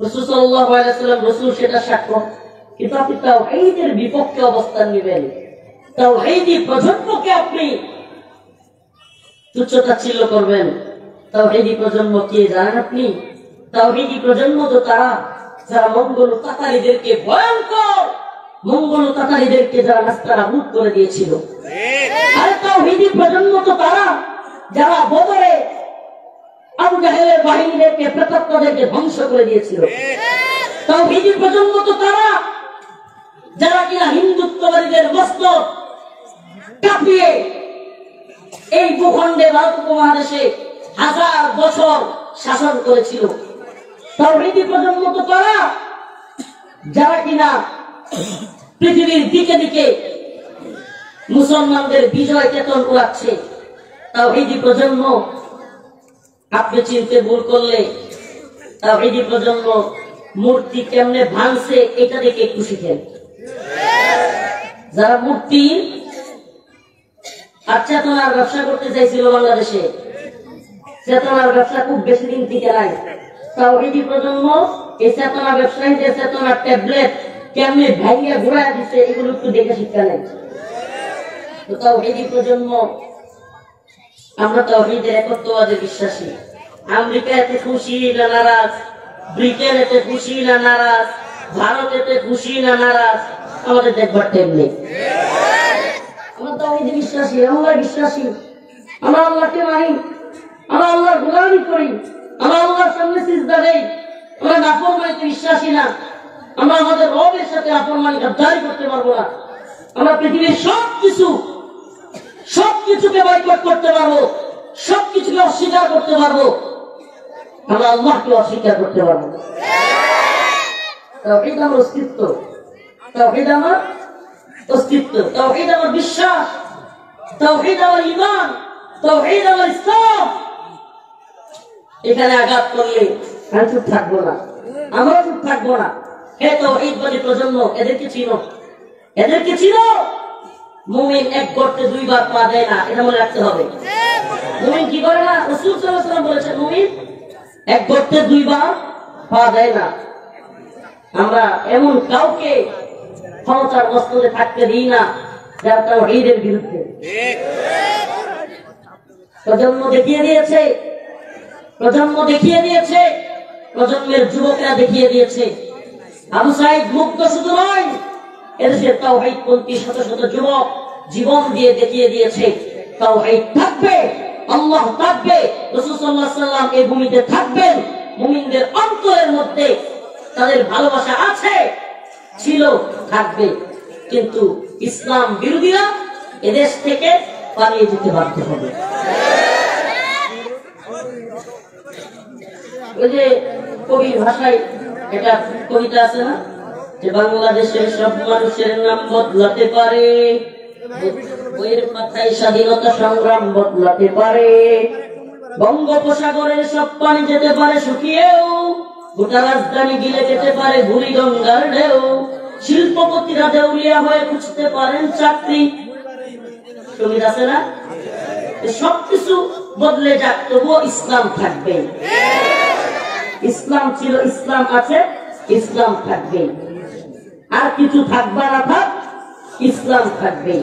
রাসূল সাল্লাল্লাহু আলাইহি ওয়াসাল্লাম রাসূল, সেটা সাক্ষ্য। কিন্তু আপনি তাওহীদের বিপক্ষে অবস্থান নেবেন, তাওহীদি প্রজন্মকে আপনি তুচ্ছ-তাচ্ছিল্য করবেন। তাওহীদি প্রজন্ম কে জানেন আপনি? তাওহীদি প্রজন্ম তো তারা যারা মঙ্গল তাতারীদেরকে, ভয়ঙ্কর মঙ্গল তাতারীদেরকে যারা নাস্তানাবুদ করে দিয়েছিল। আর তাওহীদি প্রজন্ম তো তারা যারা বদরে আবু জাহেলের বাহিনীদেরকে, প্রেতাত্মাদেরকে ধ্বংস করে দিয়েছিল। তাওহীদি প্রজন্ম তো তারা যারা কিনা হিন্দুত্ববাদীদের মস্তক কাঁপিয়ে এই ভূখণ্ডে, ভারত উপমহাদেশে 1000 বছর শাসন করেছিল। তাওহীদি প্রজন্ম তো তারা যারা কিনা পৃথিবীর দিকে দিকে মুসলমানদের বিজয় কেতন উড়াচ্ছে। তাওহীদি প্রজন্ম, আপনি চিনতে ভুল করলে তাওহীদি প্রজন্ম মূর্তি কেমনে ভাঙছে এটা দেখে একটু শিখেন। যারা মূর্তি আর চেতনার ব্যবসা করতে চাইছিল বাংলাদেশে, চেতনার ব্যবসা খুব বেশি দিন টিকে নাই। তাওহীদি প্রজন্ম এই চেতনা ব্যবসায়ীদের চেতনার ট্যাবলেট কেমনে ভাঙিয়ে ঘুরায় দিচ্ছে এগুলো একটু দেখে শিক্ষা নেই। তো তাওহীদি প্রজন্ম, আমরা তাওহীদের একত্ববাদে বিশ্বাসী। আমেরিকা এতে খুশি না নারাজ ব্রিটেন এতে খুশি না নারাজ, ভারত এতে খুশি না নারাজ, আমাদের দেখবার টাইম নেই। আমরা তাওহীদে বিশ্বাসী, আল্লাহ বিশ্বাসী, আমরা আল্লাহকে মানি, আমরা আল্লাহর গোলামি করি, আমরা আল্লাহর সামনে সিজদা দেই, আমরা নাফরমানিতে বিশ্বাসী না, আমরা আমাদের রবের সাথে নাফরমানি গাদ্দারি করতে পারবো না। আমরা পৃথিবীর সবকিছুকে বয়কট করতে পারবো, সবকিছুকে অস্বীকার করতে পারবো, আমরা আল্লাহকে অস্বীকার করতে পারবো। তাওহীদ আমার অস্তিত্ব, তাওহীদ আমার অস্তিত্ব, তাওহীদ আমার বিশ্বাস, তাওহীদ আমার ঈমান, তাওহীদ আমার ইসলাম। এখানে আঘাত করলে আমি চুপ থাকবো না, আমরা চুপ থাকবো না। হে তাওহীদবাদী প্রজন্ম, এদেরকে চিনো, এদেরকে চিনো। মুমিন এক গর্তে দুইবার পা দেয় না, এটা মনে রাখতে হবে। মুমিন কি করে না? রাসূল সাল্লাল্লাহু আলাইহি ওয়াসাল্লাম বলেছেন মুমিন এক গর্তে দুইবার পা দেয় না। আমরা এমন কাউকে ক্ষমতার মস্তদে থাকতে দিই না যারা তাওহীদের বিরুদ্ধে। প্রজন্ম দেখিয়ে দিয়েছে, প্রজন্মের যুবকরা দেখিয়ে দিয়েছে। আবু সাঈদ মুক্ত শুধু নয়, এদেশের তাওহীদপন্থী শত শত যুবক জীবন দিয়ে দেখিয়ে দিয়েছে তাওহীদ থাকবে, আল্লাহ থাকবে, রাসূল সাল্লাল্লাহু আলাইহি ওয়াসাল্লাম এই ভূমিতে থাকবেন। মুমিনদের অন্তরের মধ্যে তাদের ভালোবাসা আছে, ছিল, থাকবে। কিন্তু ইসলাম বিরোধীরা এদেশ থেকে পালিয়ে যেতে বাধ্য হবে। ওই যে কবির ভাষায় একটা কবিতা আছে না, যে বাংলাদেশের সব মানুষের নাম বদলাতে পারে, বইয়ের পাতায় স্বাধীনতা সংগ্রাম বদলাতে পারে, বঙ্গোপসাগরের সব পানি যেতে পারে শুকিয়েও, গোটা রাজধানী গিলে যেতে পারে বুড়িগঙ্গার ঢেউ, শিল্পপতিরা দেউলিয়া হয়ে খুঁজতে পারেন চাকরি। শহীদ আছে না? সবকিছু বদলে যাক, তবুও ইসলাম থাকবে। ইসলাম ছিল, ইসলাম আছে, ইসলাম থাকবে। আর কিছু থাকবা না থাক, ইসলাম থাকবে।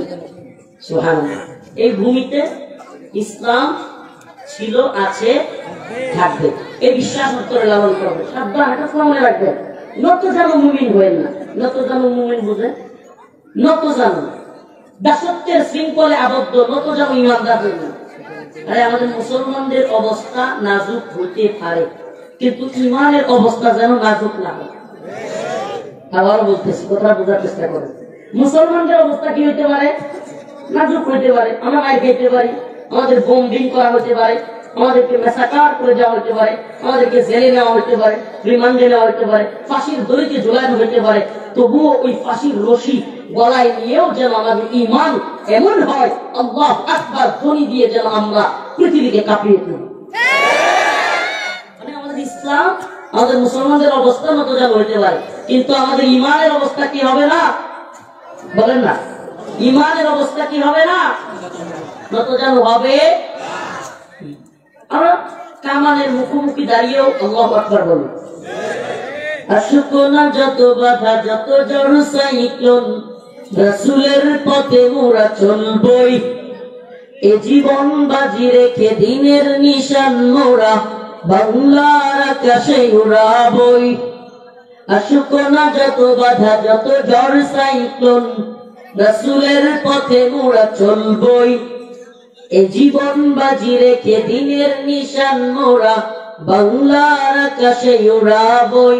সুবহানাল্লাহ। এই ভূমিতে ইসলাম ছিল, আছে, থাকবে। এই বিশ্বাস অন্তরে লালন করবে। সাবধান, এটা মনে রাখবেন। নত জানো মুমিন হয়েন না। নত জানো মুমিন বুঝে, নত জানো দাসত্বের শৃঙ্খলে আবদ্ধ, নত জানো ইমানদার হয়েন না। আরে আমাদের মুসলমানদের অবস্থা নাজুক হতে পারে, কিন্তু ইমানের অবস্থা যেন নাজুক না হয়। আবার বলতেছি, কথা বোঝার চেষ্টা করেন। মুসলমানদের অবস্থা কি হইতে পারে? নাজুক হইতে পারে। আমরা মার খেতে পারি, আমাদের বোমবিং করা হতে পারে, আমাদেরকে মেসাকার করে যাওয়া হতে পারে, আমাদেরকে জেলে নেওয়া হতে পারে, রিমান্ডে নেওয়া হতে পারে, ফাঁসির দড়িতে ঝুলানো হতে পারে। তবুও ওই ফাঁসির রশি গলায় নিয়েও যেন আমাদের ঈমান এমন হয়, আল্লাহু আকবার ধ্বনি দিয়ে যেন আমরা পৃথিবীকে কাঁপিয়ে তুলি। মানে আমাদের ইসলাম, আমাদের মুসলমানদের অবস্থা মতো যেন হইতে পারে, কিন্তু আমাদের ঈমানের অবস্থা কি হবে না? বলেন না, ঈমানের অবস্থা কি হবে না? নত যেন হবে। আমরা কামানের মুখোমুখি দাঁড়িয়েও আল্লাহু আকবার বলি। আসুক না যত বাধা, যত ঝড় সাইক্লোন, রাসূলের পথে মোরা চলবই। এ জীবন বাজি রেখে দিনের নিশান মোরা বাংলার আকাশে উড়াবই। আসুক না যত বাধা, যত ঝড় সাইক্লোন, রাসূলের পথে মোরা চলবই। এ জীবন বাজি রেখে দিনের নিশান মোরা বাংলার আকাশে উড়াবই।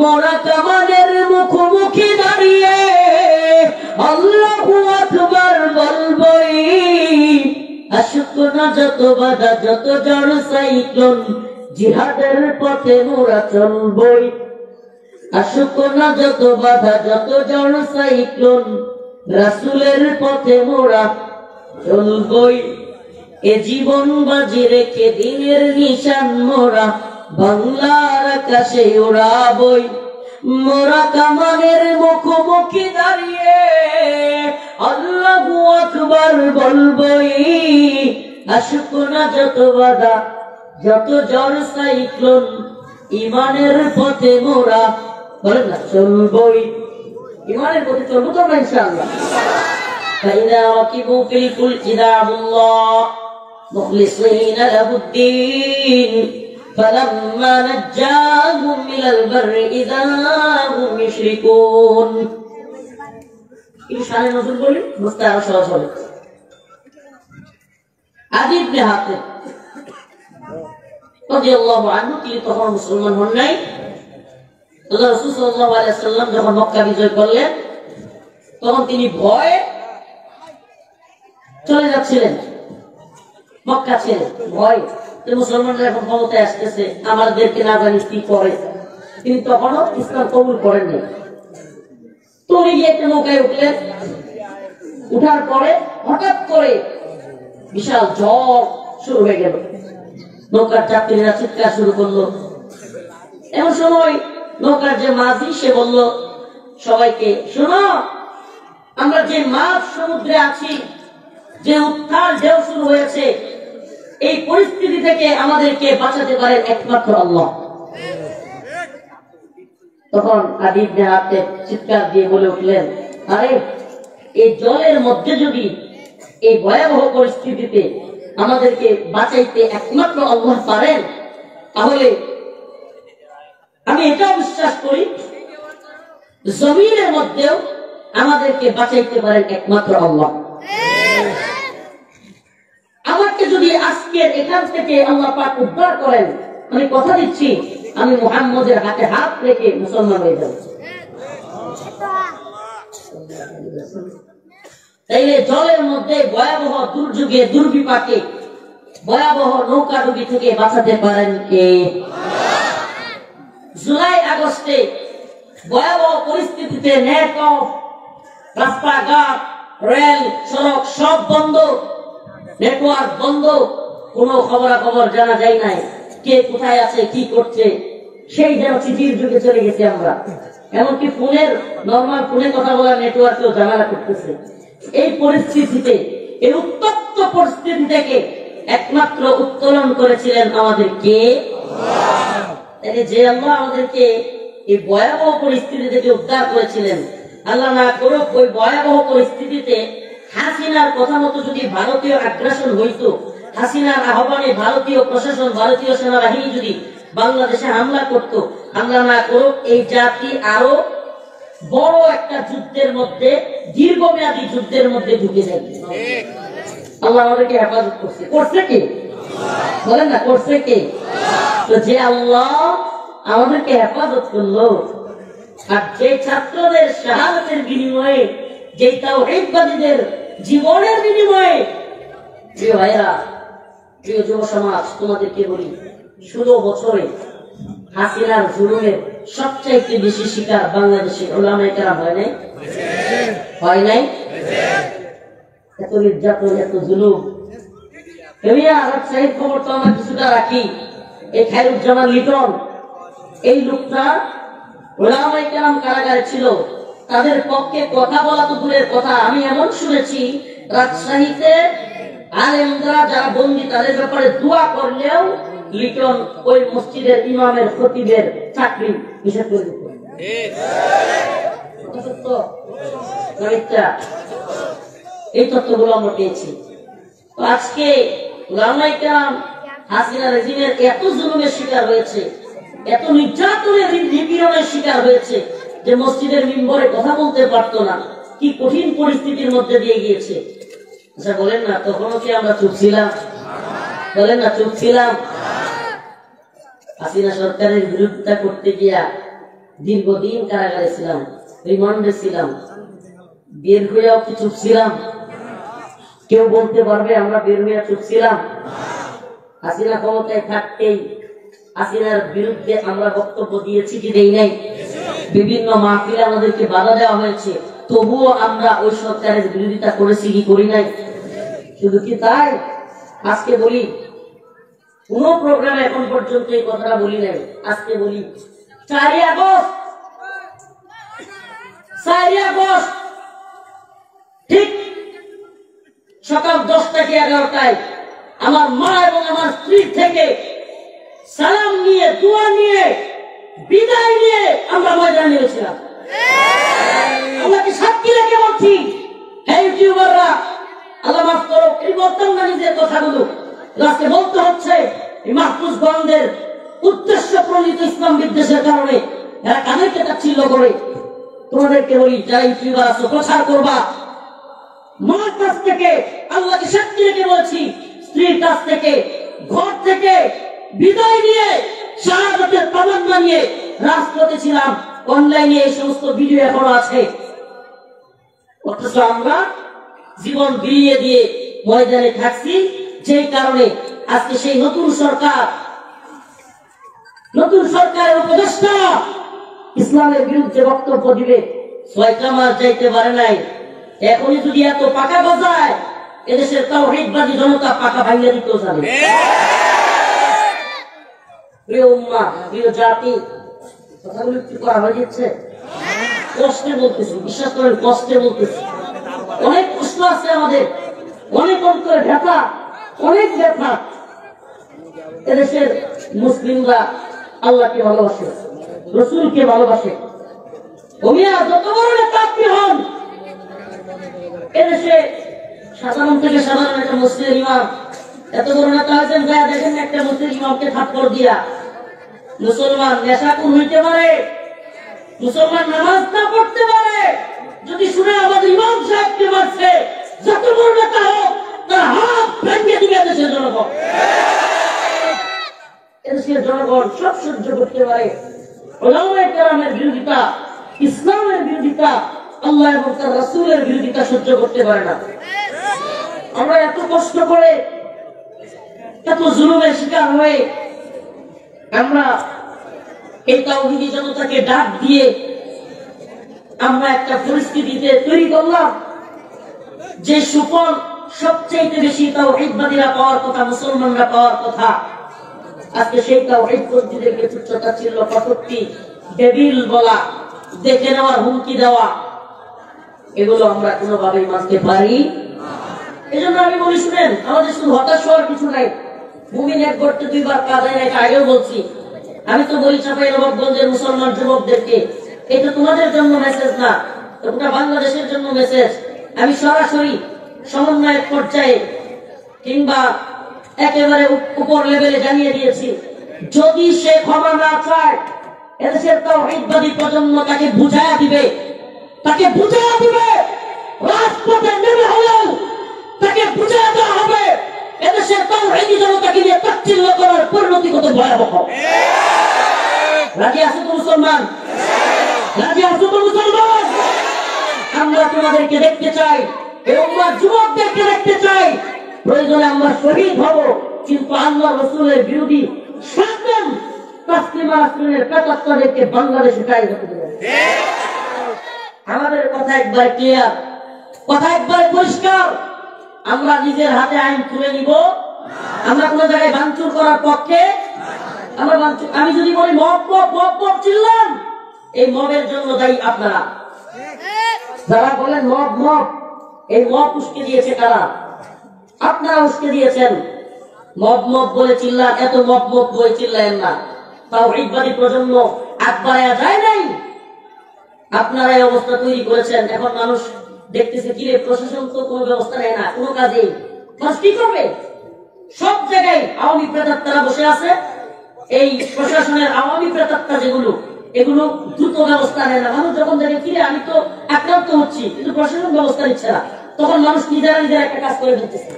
মোরা কামানের মুখোমুখি দাঁড়িয়ে আল্লাহু আকবার বলবই। আসুক না যত বাধা, যত ঝড় সাইক্লোন, জিহাদের পথে মোরা চলবই। আসুক না যত বাধা, যত ঝড় সাইক্লোন, রাসূলের পথে মোরা চলবই। এ জীবন বাজি রেখে দিনের নিশান মোরা বাংলার আকাশে উড়াবই। মোরা কামানের মুখোমুখি দাঁড়িয়ে আল্লাহু আকবার বলবই। আসুক না যত বাধা, যত ঝড় সাইক্লোন, ঈমানের পথে মোরা বলেন না চলবই। ঈমানের পথে চলবো তো আমরা ইনশাআল্লাহ। فإذا ركبوا في الفلك دعوا الله مخلصين له الدين فلما نجاهم إلى البر إذا هم يشركون এই শানে নজরুল বলি বুঝতে আরো সহজ হবে। আদি ইবনে হাতিম রাদিয়াল্লাহু আনহু তিনি তখন মুসলমান হন নাই। আল্লাহ রাসূল সাল্লাল্লাহু আলাইহি ওয়াসাল্লাম যখন মক্কা বিজয় করলেন তখন তিনি ভয়ে চলে যাচ্ছিলেন মক্কা ছেড়ে, ভয় মুসলমানরা এখন ক্ষমতায় আসতেছে, আমাদেরকে না জানি কি করে। তিনি তখনও ইসলাম কবুল করেননি। তো উনি গিয়ে একটা নৌকায় উঠলেন। উঠার পরে হঠাৎ করে বিশাল ঝড় শুরু হয়ে গেল। নৌকার যাত্রীরা চিৎকার শুরু করলো। এমন সময় নৌকার যে মাঝি সে বলল সবাইকে, শোনো, আমরা যে মাঝ সমুদ্রে আছি, যে উত্তাল ঢেউ শুরু হয়েছে, এই পরিস্থিতি থেকে আমাদেরকে বাঁচাতে পারেন একমাত্র আল্লাহ। তখন আদি ইবনে হাতিম চিৎকার দিয়ে বলে উঠলেন, আরে এই জলের মধ্যে যদি এই ভয়াবহ পরিস্থিতিতে আমাদেরকে বাঁচাইতে একমাত্র আল্লাহ পারেন, তাহলে আমি এটাও বিশ্বাস করি জমিনের মধ্যেও আমাদেরকে বাঁচাইতে পারেন একমাত্র আল্লাহ। আমাকে যদি আজকের এখান থেকে আল্লাহ পাক উদ্ধার করেন, আমি কথা দিচ্ছি আমি মুহাম্মদের হাতে হাত রেখে মুসলমান হয়ে যাব। তাইলে জলের মধ্যে ভয়াবহ দুর্যোগে দুর্বিপাকে ভয়াবহ নৌকাডুবি থেকে বাঁচাতে পারেন কে? জুলাই আগস্টে ভয়াবহ পরিস্থিতিতে নেটওয়ার্ক, রাস্তাঘাট, রেল, সড়ক সব বন্ধ, নেটওয়ার্ক বন্ধ, কোনো খবরাখবর জানা যায় নাই, কে কোথায় আছে কি করছে, সেই যেন চিঠির যুগে চলে গেছি আমরা। এমনকি ফোনের নরমাল ফোনে কথা বলা নেটওয়ার্কেও ঝামেলা করতেছে। এই পরিস্থিতিতে, এই উত্তপ্ত পরিস্থিতি থেকে একমাত্র উত্তোলন করেছিলেন আমাদের কে? যে আল্লাহ আমাদেরকে এই ভয়াবহ পরিস্থিতি থেকে উদ্ধার করেছিলেন, আল্লাহ না করুক ওই ভয়াবহ পরিস্থিতিতে হাসিনার কথা মতো যদি ভারতীয় আগ্রাসন হইতো, হাসিনার আহ্বানে ভারতীয় প্রশাসন, ভারতীয় সেনাবাহিনী যদি বাংলাদেশে হামলা করত, আল্লাহ না করুক এই জাতি আরো বড় একটা যুদ্ধের মধ্যে, দীর্ঘমেয়াদী যুদ্ধের মধ্যে ঢুকে যাবে। আল্লাহ আমাদেরকে হেফাজত করছে। করছে কে? বলেন না, করছে কে? তো যে আল্লাহ আমাদেরকে হেফাজত করলো, আর যে ছাত্রদের শাহাদাতের বিনিময়ে, যে তাওহীদবাদীদের জীবনের বিনিময়ে, প্রিয় ভাইরা, প্রিয় যুব সমাজ, তোমাদেরকে বলি 16 বছরে হাসিনার জুলুমের সবচাইতে বেশি শিকার বাংলাদেশের উলামায়ে কেরাম হয় নাই? হয় নাই? এত নির্যাতন, এত জুলুম। রাজশাহীর খবর তো আমরা কিছুটা রাখি। এই খায়রুজ্জামান লিটন, এই লোকটা উলামায়ে কেরাম কারাগারে ছিল, তাদের পক্ষে কথা বলা তো দূরের কথা, আমি এমন শুনেছি রাজশাহীতে আলেমরা যারা বন্দী তাদের ব্যাপারে দোয়া করলেও লিটন ওই মসজিদের ইমামের খতিবের চাকরি নিষেধ করে দিত। এই তথ্যগুলো আমরা পেয়েছি। তো আজকে উলামায়ে কেরাম হাসিনা রেজিমের এত জুলুমের শিকার হয়েছে, এত নির্যাতনের নিপীড়নের শিকার হয়েছে যে মসজিদের মিম্বরে কথা বলতে পারতো না। কি কঠিন পরিস্থিতির মধ্যে দিয়ে গিয়েছে। আচ্ছা বলেন না, তখনও কি আমরা চুপ ছিলাম? বলেন না, চুপ ছিলাম? হাসিনা সরকারের বিরোধিতা করতে গিয়া দীর্ঘদিন কারাগারে ছিলাম, রিমান্ডে ছিলাম, বের হইয়াও কি চুপ ছিলাম? কেউ বলতে পারবে আমরা বের হইয়া চুপ ছিলাম? হাসিনা ক্ষমতায় থাকতেই হাসিনার বিরুদ্ধে আমরা বক্তব্য দিয়েছি কি দেই নাই? বিভিন্ন মাহফিলে আমাদেরকে বাধা দেওয়া হয়েছে, তবুও আমরা ওই সরকারের বিরোধিতা করেছি কি করি নাই? শুধু কি তাই? আজকে বলি, কোন প্রোগ্রামে এখন পর্যন্ত এই কথাটা বলি নাই, আজকে বলি। 4 আগস্ট ঠিক সকাল 10টা কি 11টায় আমার মা এবং আমার স্ত্রী থেকে সালাম নিয়ে, দোয়া নিয়ে, বিদায় নিয়ে আমরা ময়দানে নেমেছিলাম। আমাকে সাক্ষী রেখে বলছি, হে ইউটিউবাররা, আল্লাহ মাফ করো, এই বলতাম না নিজের কথাগুলো, আজকে বলতে হচ্ছে। এই মাহফুজগঞ্জের উদ্দেশ্য প্রণীত ইসলাম বিদ্বেষের কারণে এরা কাদেরকে তাচ্ছিল্য করে। তোমাদেরকে বলি, যারা ইউটিউবার আছো, প্রচার করবা, মার কাছ থেকে, আল্লাহকে সাক্ষী রেখে বলছি, স্ত্রীর কাছ থেকে, ঘর থেকে বিদায় নিয়ে, শাহাদাতের তামান্না নিয়ে রাজপথে ছিলাম। অনলাইনে এই সমস্ত ভিডিও এখনো আছে। অথচ আমরা জীবন বিলিয়ে দিয়ে ময়দানে থাকছি, যেই কারণে আজকে সেই নতুন সরকারের উপদেষ্টা ইসলামের বিরুদ্ধে বক্তব্য দিবে। 6টা মাস যাইতে পারে নাই, এখনই যদি এত পাকা বাজায়, এদেশের তাওহীদবাদী জনতা পাকা ভাঙিয়ে দিতেও জানে। প্রিয় উম্মাহ, প্রিয় জাতি, কথাগুলো কি করা হয়ে যাচ্ছে? কষ্টে বলতেছি, বিশ্বাস করেন, কষ্টে বলতেছি। অনেক কষ্ট আছে আমাদের, অনেক অন্তরে ব্যথা, অনেক ব্যথা। এদেশের মুসলিমরা আল্লাহকে ভালোবাসে, রসুলকে ভালোবাসে। ওমিয়া যত বড় নেতা আপনি হন, এদেশে সাধারণ থেকে সাধারণ একটা মুসলিম ইমাম এত বড় নেতা হয়েছেন, যা দেখেন একটা মুসলিম ইমামকে থাপ্পড় দিয়া। মুসলমান নেশাকুর হইতে পারে, মুসলমান নামাজ না পড়তে পারে, যদি শুনে আমাদের ইমাম সাহেবকে মারছে, যত বড় নেতা হোক, তার হাত ভেঙে দিবে এদেশের জনগণ। এদেশের জনগণ সব সহ্য করতে পারে, উলামায়ে কেরামের বিরোধিতা, ইসলামের বিরোধিতা, আল্লাহ এবং তার রাসূলের বিরোধিতা সহ্য করতে পারে না। আমরা এত কষ্ট করে, এত জুলুমের শিকার হয়ে আমরা এই তাওহীদি জনতাকে ডাক দিয়ে আমরা একটা পরিস্থিতিতে তৈরি করলাম যে সুফল সবচেয়ে বেশি তাওহীদবাদীরা পাওয়ার কথা, মুসলমানরা পাওয়ার কথা। আজকে সেই তাওহীদপন্থীদেরকে তুচ্ছ-তাচ্ছিল্য, কটূক্তি, ডেভিল বলা, দেখে নেওয়ার হুমকি দেওয়া, এগুলো আমরা কোনোভাবেই মানতে পারি। এজন্য আমি বলি, শুনেন, আমাদের শুধু হতাশ হওয়ার কিছু নাই। মুমিন এক গর্তে দুইবার পা দেয় না, এটা আগেও বলছি। আমি তো বলি চাঁপাইনবাবগঞ্জের মুসলমান যুবকদেরকে, এটা তোমাদের জন্য মেসেজ না, ওটা বাংলাদেশের জন্য মেসেজ। আমি সরাসরি সমন্বয়ের পর্যায়ে কিংবা একেবারে উপর লেভেলে জানিয়ে দিয়েছি, যদি সে ক্ষমা না চায়, এদেশের তাওহীদবাদী প্রজন্ম তাকে বুঝায়া দিবে, রাজপথে নেমে হলেও তাকে বুঝায়া দেওয়া হবে এদেশের তাওহীদি জনতাকে নিয়ে তাচ্ছিল্য করার পরিণতি কত ভয়াবহ। রাজি আছো তো মুসলমান? রাজি আছো তো মুসলমান? আমরা তোমাদেরকে দেখতে চাই, এই উম্মার যুবকদেরকে দেখতে চাই। প্রয়োজনে আমরা শহীদ হব, কিন্তু আল্লাহ রাসূলের বিরোধী সাতজন তাসলিমা নাসরিনের পেটাত্তাদেরকে বাংলাদেশে কায়েম হতে দেবে। আমাদের কথা একবার ক্লিয়ার, কথা একবার পরিষ্কার। আমরা নিজের হাতে আইন তুলে নিব, আমরা কোন জায়গায় ভাঙচুর করার পক্ষে। আমি যদি বলি মব মব মব মব চিল্লান, এই মবের জন্য দায়ী আপনারা। যারা বলেন মব মব, এই মব উস্কে দিয়েছে কারা? আপনারা উস্কে দিয়েছেন। মব মব বলে চিল্লান, এত মব মব বলে চিল্লায়েন না। তাওহীদবাদী প্রজন্ম আগ বাড়ায়া যায় নাই, আপনারা এই অবস্থা তৈরি করেছেন। এখন মানুষ দেখতেছে, কি রে, প্রশাসন তো কোনো ব্যবস্থা নেয় না, কোনো কাজে। মানুষ কি করবে? সব জায়গায় আওয়ামী প্রেতাত্মারা বসে আছে। এই প্রশাসনের আওয়ামী প্রেতাত্মা যেগুলো, এগুলো দ্রুত ব্যবস্থা নেয় না। মানুষ যখন দেখে, কি রে, আমি তো আক্রান্ত হচ্ছি, কিন্তু প্রশাসন ব্যবস্থা নিচ্ছে না, তখন মানুষ নিজেরা নিজেরা একটা কাজ করে ফেলতেছে।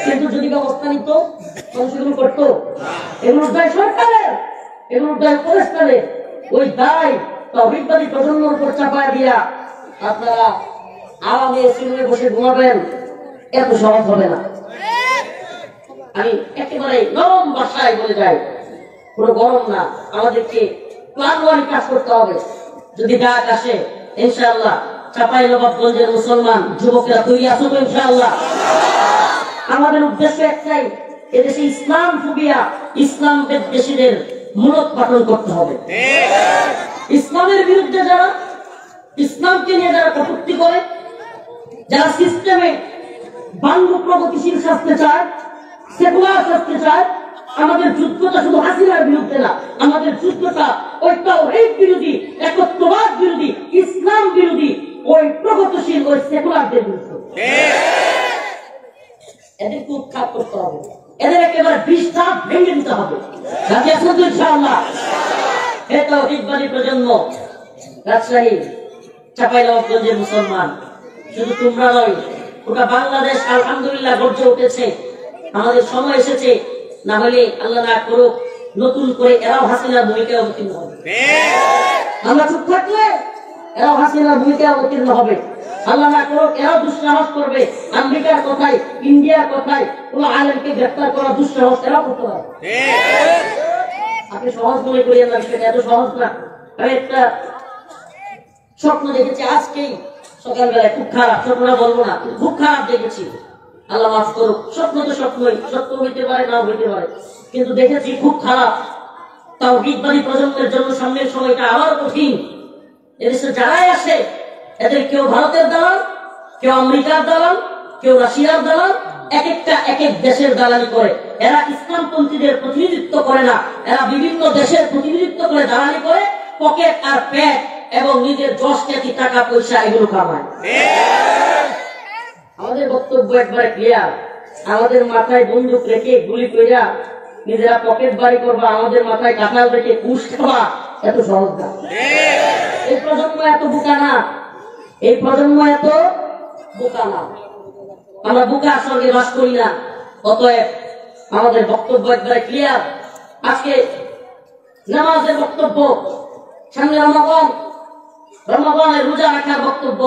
কিন্তু যদি ব্যবস্থা নিত, মানুষ এগুলো করতো? এগুলোর দায় সরকারের, এগুলোর দায় উপদেষ্টাদের। ওই দায় তাওহীদবাদী প্রজন্মের উপর চাপায় দিয়া আপনারা আরামে সিনেমে বসে ঘুমাবেন, এত সহজ হবে না। আমি একেবারে নরম ভাষায় বলে যাই, পুরো গরম না, আমাদেরকে প্ল্যানওয়ারি কাজ করতে হবে। যদি ডাক আসে, ইনশাআল্লাহ চাঁপাইনবাবগঞ্জের মুসলমান যুবকেরা তৈরি আছো তো? ইনশাআল্লাহ। আমাদের উদ্দেশ্য একটাই, এদেশে ইসলাম ফুবিয়া, ইসলাম বিদ্বেষীদের মূলোৎপাটন করতে হবে। ইসলামের বিরুদ্ধে যারা, ইসলামকে নিয়ে যারা কটূক্তি করে, যারা সিস্টেমে বাঙ্গু প্রগতিশীল শাস্তে চায়, সেকুলার শাস্তে চায়, আমাদের যুদ্ধটা শুধু হাসিনার বিরুদ্ধে না, আমাদের যুদ্ধটা ওই তাওহীদ বিরোধী, একত্ববাদ বিরোধী, ইসলাম বিরোধী, ওই প্রগতিশীল, ওই সেকুলারদের বিরুদ্ধে। এদের উৎখাত করতে হবে, এদের একেবারে 20 দাঁত ভেঙে দিতে হবে। রাজি আছেন তো ইনশাআল্লাহ? এই তাওহীদবাদী প্রজন্ম রাজশাহী চাঁপাইনবাবগঞ্জের মুসলমান, শুধু তোমরা নয়, গোটা বাংলাদেশ আলহামদুলিল্লাহ গর্জে উঠেছে। আমাদের সময় এসেছে, না হলে আল্লাহ না করুক নতুন করে এরাও হাসিনার ভূমিকায় অবতীর্ণ হবে। আমরা চুপ থাকলে এরাও হাসিনার ভূমিকায় অবতীর্ণ হবে। আল্লাহ না করুক এরাও দুঃসাহস করবে, আমেরিকার কথায়, ইন্ডিয়ার কথায় কোন আলেমকে গ্রেফতার করার দুঃসাহস এরাও করতে পারে। আপনি সহজ মনে করিয়েন না, বিষয়টা এত সহজ না। আমি একটা স্বপ্ন দেখেছি আজকেই সকালবেলায়, খুব খারাপ, স্বপ্নটা বলবো না, খুব খারাপ দেখেছি, আল্লাহ মাফ করুক। স্বপ্ন তো স্বপ্নই, সত্য হইতে পারে না হইতে পারে, কিন্তু দেখেছি খুব খারাপ। তাওহীদবাদী প্রজন্মের জন্য সামনের সময়টা আবার কঠিন। এদেশে যারাই আসে এদের কেউ ভারতের দালাল, কেউ আমেরিকার দালাল, কেউ রাশিয়ার দালাল, এক একটা এক এক দেশের দালালি করে। এরা ইসলামপন্থীদের প্রতিনিধিত্ব করে না, এরা বিভিন্ন দেশের প্রতিনিধিত্ব করে দালালি করে, পকেট আর পেট এবং নিজের যশ খ্যাতি টাকা পয়সা এগুলো কামায়। আমাদের বক্তব্য একবারে ক্লিয়ার, আমাদের মাথায় বন্দুক রেখে গুলি কইরা নিজেরা পকেট বাড়ি করবা, আমাদের মাথায় কাঁঠাল রেখে কুশ খাওয়া এত সহজ না। এই প্রজন্ম এত বোকা না, এই প্রজন্ম এত বোকা না। আমরা বোকা স্বর্গে বাস করি না। অতএব আমাদের বক্তব্য একবারে ক্লিয়ার। আজকে নামাজের বক্তব্য, সামনে রমাদানের রোজা রাখার বক্তব্য,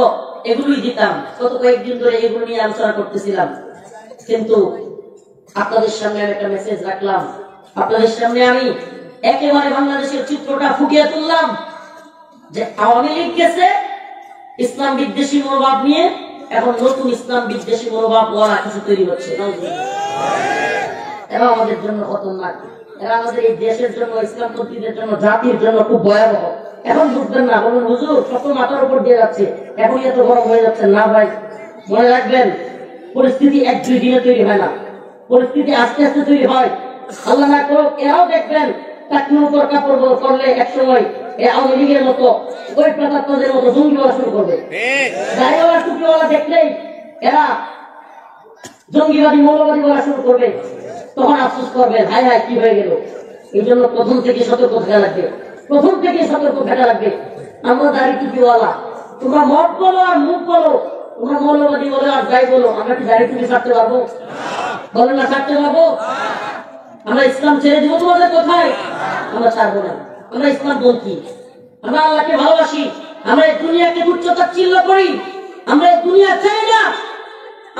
এগুলোই দিতাম। গত কয়েকদিন ধরে এগুলো নিয়ে আলোচনা করতেছিলাম, কিন্তু আপনাদের সামনে আমি একটা মেসেজ রাখলাম। আপনাদের সামনে আমি একেবারে বাংলাদেশের চিত্রটা ফুটিয়ে তুললাম যে আওয়ামী লীগ গেছে ইসলাম বিদ্বেষী মনোভাব নিয়ে, এখন নতুন ইসলাম বিদ্বেষী মনোভাব ওরা কিছু তৈরি হচ্ছে। এরা আমাদের জন্য খতরনাক, এরা আমাদের এই দেশের জন্য, ইসলামপন্থীদের জন্য, জাতির জন্য খুব ভয়াবহ। এখন বুঝবেন না, বলুন হুজুর সব মাথার উপর দিয়ে যাচ্ছে, এখন এত গরম হয়ে যাচ্ছে না। ভাই মনে রাখবেন, পরিস্থিতি এক দুই দিনে তৈরি হয় না, পরিস্থিতি আস্তে আস্তে তৈরি হয়। আল্লাহ না করুক এরাও দেখবেন চাকরির উপর কাপড় করলে একসময় আওয়ামী লীগের মতো ওই প্রেতাত্মাদের মতো জঙ্গি বলা শুরু করবে। দাড়িওয়ালা টুপিওয়ালা দেখলেই এরা জঙ্গিবাদী মৌলবাদী বলা শুরু করবে, তখন আফসোস করবেন হায় হায় কি হয়ে গেল। এই জন্য প্রথম থেকে সতর্ক থাকা লাগবে, প্রথম থেকে সতর্ক থাকা লাগবে। আমরা দাড়ি টুপিওয়ালা, তোমরা মত বলো আর মুখ বলো, তোমরা মৌলবাদী বলো আর যাই বলো, আমরা কি দাড়ি টুপি ছাড়তে পারবো? বলেন না ছাড়তে পারবো? আমরা ইসলাম ছেড়ে দিব তোমাদের কোথায়? আমরা ছাড়বো না। আমরা ইসলাম পন্থী, আমরা আল্লাহকে ভালোবাসি, আমরা এই দুনিয়াকে তুচ্ছ-তাচ্ছিল্য করি, আমরা এই দুনিয়া চাই না,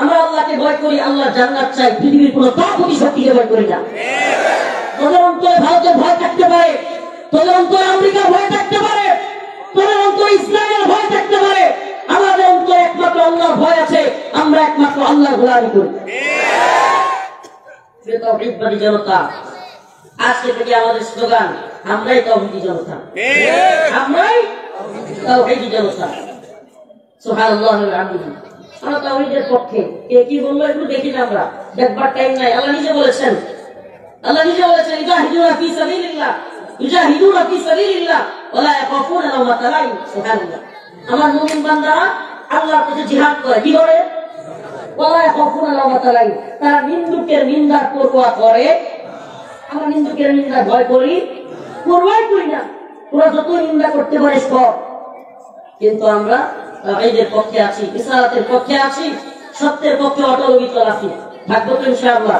আমরা আল্লাহকে ভয় করি, আল্লাহ জান্নাত চাই, পৃথিবীর কোনো তাগুতি শক্তিকে ভয় করি না। তোদের অন্তরে ভারতের ভয় থাকতে পারে, তোদের অন্তরে আমেরিকার ভয় থাকতে পারে, তোদের অন্তরে ইসলামের ভয় থাকতে পারে, আমাদের অন্তরে একমাত্র আল্লাহর ভয় আছে, আমরা একমাত্র আল্লাহর গোলামি করি। তাওহীদবাদী জনতা, আজকে থেকে আমাদের স্লোগান আমরাই তাওহীদি জনতা, আমরাই তাওহীদি জনতা। সুবহানাল্লাহ ওয়া বিহামদিহি। আমরা তাওহীদের পক্ষে। কে কি বললো একটু দেখি না, আমরা দেখবার টাইম নাই। আল্লাহ নিজে বলেছেন, আল্লাহ নিজে বলেছেন ইজাহিদুনা ফি সাবিলিল্লাহ, ইজাহিদুনা ফি সাবিলিল্লাহ ওয়া লা ইয়াখাফুনা লাওমাতা লাইম। সুবহানাল্লাহ। আমার মুমিন বান্দারা আল্লাহর পথে জিহাদ করে, কি করে? ওয়া লা ইয়াখাফুনা লাওমাতা লাইম। তারা নিন্দুকের নিন্দার পরোয়া করে। আমরা নিন্দুকের নিন্দা ভয় করি, পরোয়াই করি না। তোরা যত নিন্দা করতে পারিস কর, কিন্তু আমরা তাওহীদের পক্ষে আছি, রিসালাতের পক্ষে আছি, সত্যের পক্ষে অটল অবিচল আছি। থাকবো তো ইনশাআল্লাহ।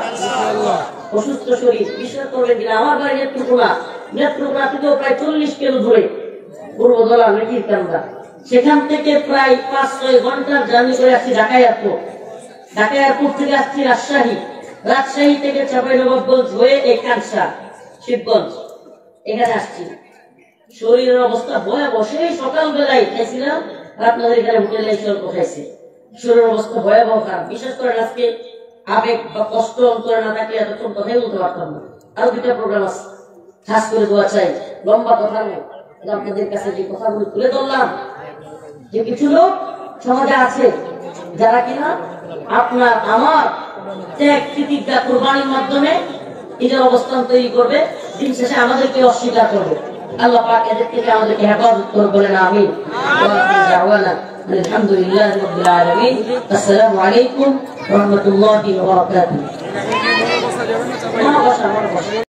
অসুস্থ শরীর, বিশ্বাস করবেন কিনা, আমার বাড়ি নেত্রকোনা থেকেও প্রায় 40 কিলো দূরে পূর্বদলা মেজির কান্দা, সেখান থেকে প্রায় 5-6 ঘন্টার জার্নি করে আসছি ঢাকা এয়ারপোর্ট। ঢাকা এয়ারপোর্ট থেকে আসছি রাজশাহী, রাজশাহী থেকে চাঁপাইনবাবগঞ্জ হয়ে এই কানসা শিবগঞ্জ, এখানে আসছি। শরীরের অবস্থা ভয়াবহ। সেই সকালবেলায় খাইছিলাম, আপনাদের এখানে হোটেলে এসে অল্প খাইছি। শরীরের অবস্থা ভয়াবহ খারাপ। বিশেষ করে আজকে আবেগ বা কষ্ট অন্তরে না থাকলে এতক্ষণ কথাই বলতে পারতাম না। আরো 2টা প্রোগ্রাম আছে, খাস করে দোয়া চাই, লম্বা কথা নেই। আপনাদের কাছে যে কথাগুলো তুলে ধরলাম, যে কিছু লোক সমাজে আছে যারা কিনা আপনার আমার ত্যাগ প্রতিজ্ঞা কুরবানির মাধ্যমে নিজের অবস্থান তৈরি করবে, দিন শেষে আমাদেরকে অস্বীকার করবে। আল্লাহ পাক এদের থেকে আমাদেরকে হেফাজত করুন, বলেন আমিন। আলহামদুলিল্লাহ রাব্বিল আলামিন। আসসালামু আলাইকুম ওয়া রাহমাতুল্লাহি ওয়া বারাকাতুহু।